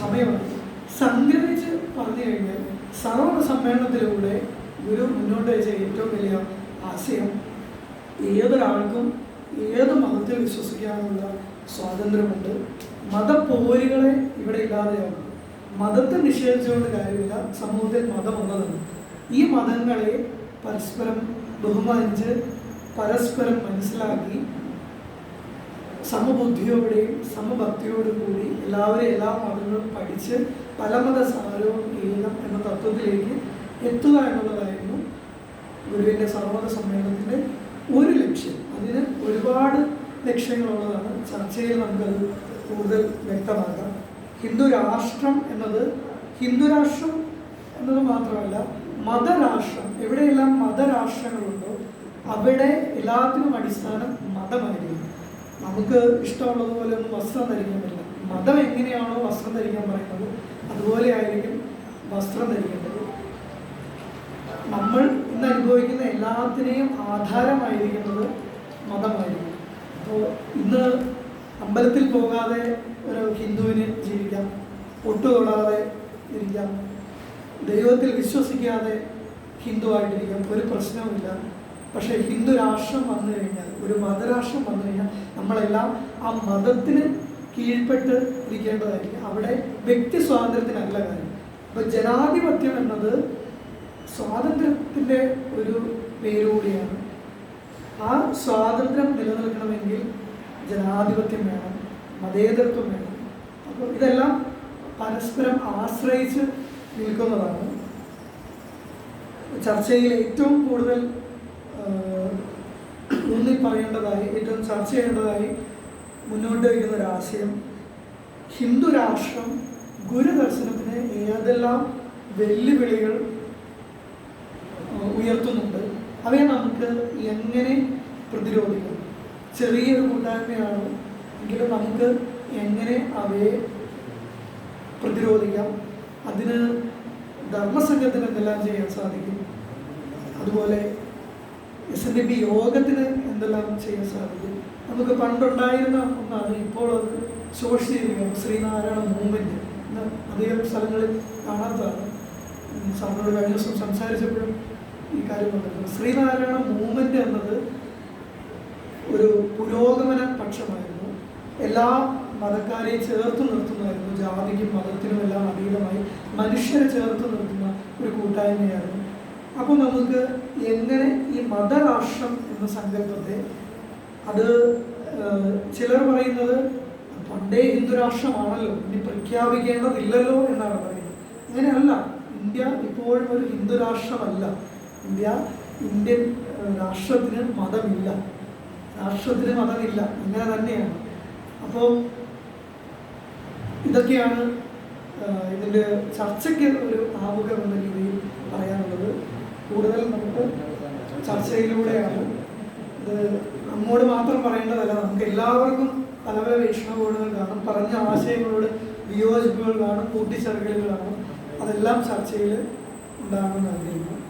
സമയമാണ് സംഗ്രഹിച്ച് പറഞ്ഞു കഴിഞ്ഞാൽ, സർവ്വ സമ്മേളനത്തിലൂടെ ഗുരു മുന്നോട്ട് വെച്ച ഏറ്റവും വലിയ ആശയം, ഏതൊരാൾക്കും ഏത് മതത്തിൽ വിശ്വസിക്കാനുള്ള സ്വാതന്ത്ര്യമുണ്ട്. മതപോരുകളെ ഇവിടെ ഇല്ലാതെയാകും. മതത്തെ നിഷേധിച്ചുകൊണ്ട് കാര്യമില്ല. സമൂഹത്തിൽ മതം ഒന്നതാണ്. ഈ മതങ്ങളെ പരസ്പരം ബഹുമാനിച്ച് പരസ്പരം മനസ്സിലാക്കി സമബുദ്ധിയോടെയും സമഭക്തിയോടും കൂടി എല്ലാവരെയും എല്ലാ മതങ്ങളും പഠിച്ച് പലമത സാരവും ഏകം എന്ന തത്വത്തിലേക്ക് എത്തുക എന്നുള്ളതായിരുന്നു ഗുരുവിൻ്റെ സർവ്വമത സമ്മേളനത്തിൻ്റെ ഒരു ലക്ഷ്യം. അതിന് ഒരുപാട് ലക്ഷ്യങ്ങളുള്ളതാണ്. ചർച്ചയിൽ നമുക്കത് കൂടുതൽ വ്യക്തമാക്കാം. ഹിന്ദുരാഷ്ട്രം എന്നത് മാത്രമല്ല, മതരാഷ്ട്രം. എവിടെയെല്ലാം മതരാഷ്ട്രങ്ങളുണ്ടോ അവിടെ എല്ലാത്തിനും അടിസ്ഥാനം മതമായിരിക്കും. നമുക്ക് ഇഷ്ടമുള്ളതുപോലെ ഒന്നും വസ്ത്രം ധരിക്കാൻ പറ്റില്ല. മതം എങ്ങനെയാണോ വസ്ത്രം ധരിക്കാൻ പറയുന്നത് അതുപോലെ ആയിരിക്കും വസ്ത്രം ധരിക്കേണ്ടത്. നമ്മൾ ഇന്ന് അനുഭവിക്കുന്ന എല്ലാത്തിനെയും ആധാരമായിരിക്കുന്നത് മതമായിരിക്കും. അപ്പോൾ ഇന്ന് അമ്പലത്തിൽ പോകാതെ ഒരു ഹിന്ദുവിന് ജീവിക്കാം, പൊട്ടു തൊടാതെ ഇരിക്കാം, ദൈവത്തിൽ വിശ്വസിക്കാതെ ഹിന്ദുവായിട്ടിരിക്കാം, ഒരു പ്രശ്നവുമില്ല. പക്ഷേ ഹിന്ദു രാഷ്ട്രം വന്നു കഴിഞ്ഞാൽ, ഒരു മതരാഷ്ട്രം വന്നു കഴിഞ്ഞാൽ നമ്മളെല്ലാം ആ മതത്തിന് കീഴ്പ്പെട്ട് ഇരിക്കേണ്ടതായിരിക്കും. അവിടെ വ്യക്തി സ്വാതന്ത്ര്യത്തിനല്ല കാര്യം. അപ്പോൾ ജനാധിപത്യം എന്നത് സ്വാതന്ത്ര്യത്തിൻ്റെ ഒരു പേരുകൂടിയാണ്. ആ സ്വാതന്ത്ര്യം നിലനിൽക്കണമെങ്കിൽ ജനാധിപത്യം വേണം, മതേതരത്വം വേണം. അപ്പോൾ ഇതെല്ലാം പരസ്പരം ആശ്രയിച്ച് നിൽക്കുന്നതാണ്. ചർച്ചയിൽ ഏറ്റവും കൂടുതൽ ഊന്നി പറയേണ്ടതായി, ഏറ്റവും ചർച്ച ചെയ്യേണ്ടതായി മുന്നോട്ട് വയ്ക്കുന്ന ഒരാശയം, ഹിന്ദു രാഷ്ട്രം ഗുരുദർശനത്തിന് ഏതെല്ലാം വെല്ലുവിളികൾ ഉയർത്തുന്നുണ്ട്, അവയെ നമുക്ക് എങ്ങനെ പ്രതിരോധിക്കാം. ചെറിയൊരു കൂട്ടായ്മയാണ് എങ്കിലും നമുക്ക് എങ്ങനെ അവയെ പ്രതിരോധിക്കാം, അതിന് ധർമ്മസംഘത്തിന് എന്തെല്ലാം ചെയ്യാൻ സാധിക്കും, അതുപോലെ SNDP യോഗത്തിന് എന്തെല്ലാം ചെയ്യാൻ സാധിക്കും. നമുക്ക് പണ്ടുണ്ടായിരുന്ന ഒന്നാണ്, ഇപ്പോൾ അത് ശോഷിച്ചിരിക്കുകയാണ്, ശ്രീനാരായണ മൂവ്മെൻറ്റ്. ഇന്ന് അധികം സ്ഥലങ്ങളിൽ കാണാത്തതാണ്. സാറിനോട് കഴിഞ്ഞ ദിവസം സംസാരിച്ചപ്പോഴും ഈ കാര്യം വന്നിട്ടുണ്ട്. ശ്രീനാരായണ മൂവ്മെന്റ് എന്നത് ഒരു പുരോഗമന പക്ഷമായിരുന്നു. എല്ലാ മതക്കാരെയും ചേർത്ത് നിർത്തുന്നതായിരുന്നു. ജാതിക്കും മതത്തിനും എല്ലാം അതീതമായി മനുഷ്യരെ ചേർത്ത് നിർത്തുന്ന ഒരു കൂട്ടായ്മയായിരുന്നു. അപ്പോൾ നമുക്ക് എങ്ങനെ ഈ മതരാഷ്ട്രം എന്ന സങ്കല്പത്തെ, അത് ചിലർ പറയുന്നത് പണ്ടേ ഹിന്ദുരാഷ്ട്രമാണല്ലോ, ഇനി പ്രഖ്യാപിക്കേണ്ടതില്ലല്ലോ എന്നാണ് പറയുന്നത്. അങ്ങനെയല്ല. ഇന്ത്യ ഇപ്പോഴും ഒരു ഹിന്ദുരാഷ്ട്രമല്ല. ഇന്ത്യൻ രാഷ്ട്രത്തിന് മതമില്ല. രാഷ്ട്രത്തിന് മതമില്ല. ഇങ്ങനെ തന്നെയാണ്. അപ്പോൾ ഇതൊക്കെയാണ് ഇതിൻ്റെ ചർച്ചയ്ക്ക് ഒരു ആമുഖം എന്ന രീതിയിൽ പറയാനുള്ളത്. കൂടുതൽ നമുക്ക് ചർച്ചയിലൂടെയാണ്. ഇത് നമ്മോട് മാത്രം പറയേണ്ടതല്ല. നമുക്ക് എല്ലാവർക്കും പല പല വീക്ഷണകോണുകൾ കാണും, പറഞ്ഞ ആശയങ്ങളോട് വിയോജിപ്പുകൾ കാണും, കൂട്ടിച്ചേർക്കലുകൾ കാണും. അതെല്ലാം ചർച്ചയിൽ ഉണ്ടാകണമെന്ന് ആഗ്രഹിക്കുന്നു.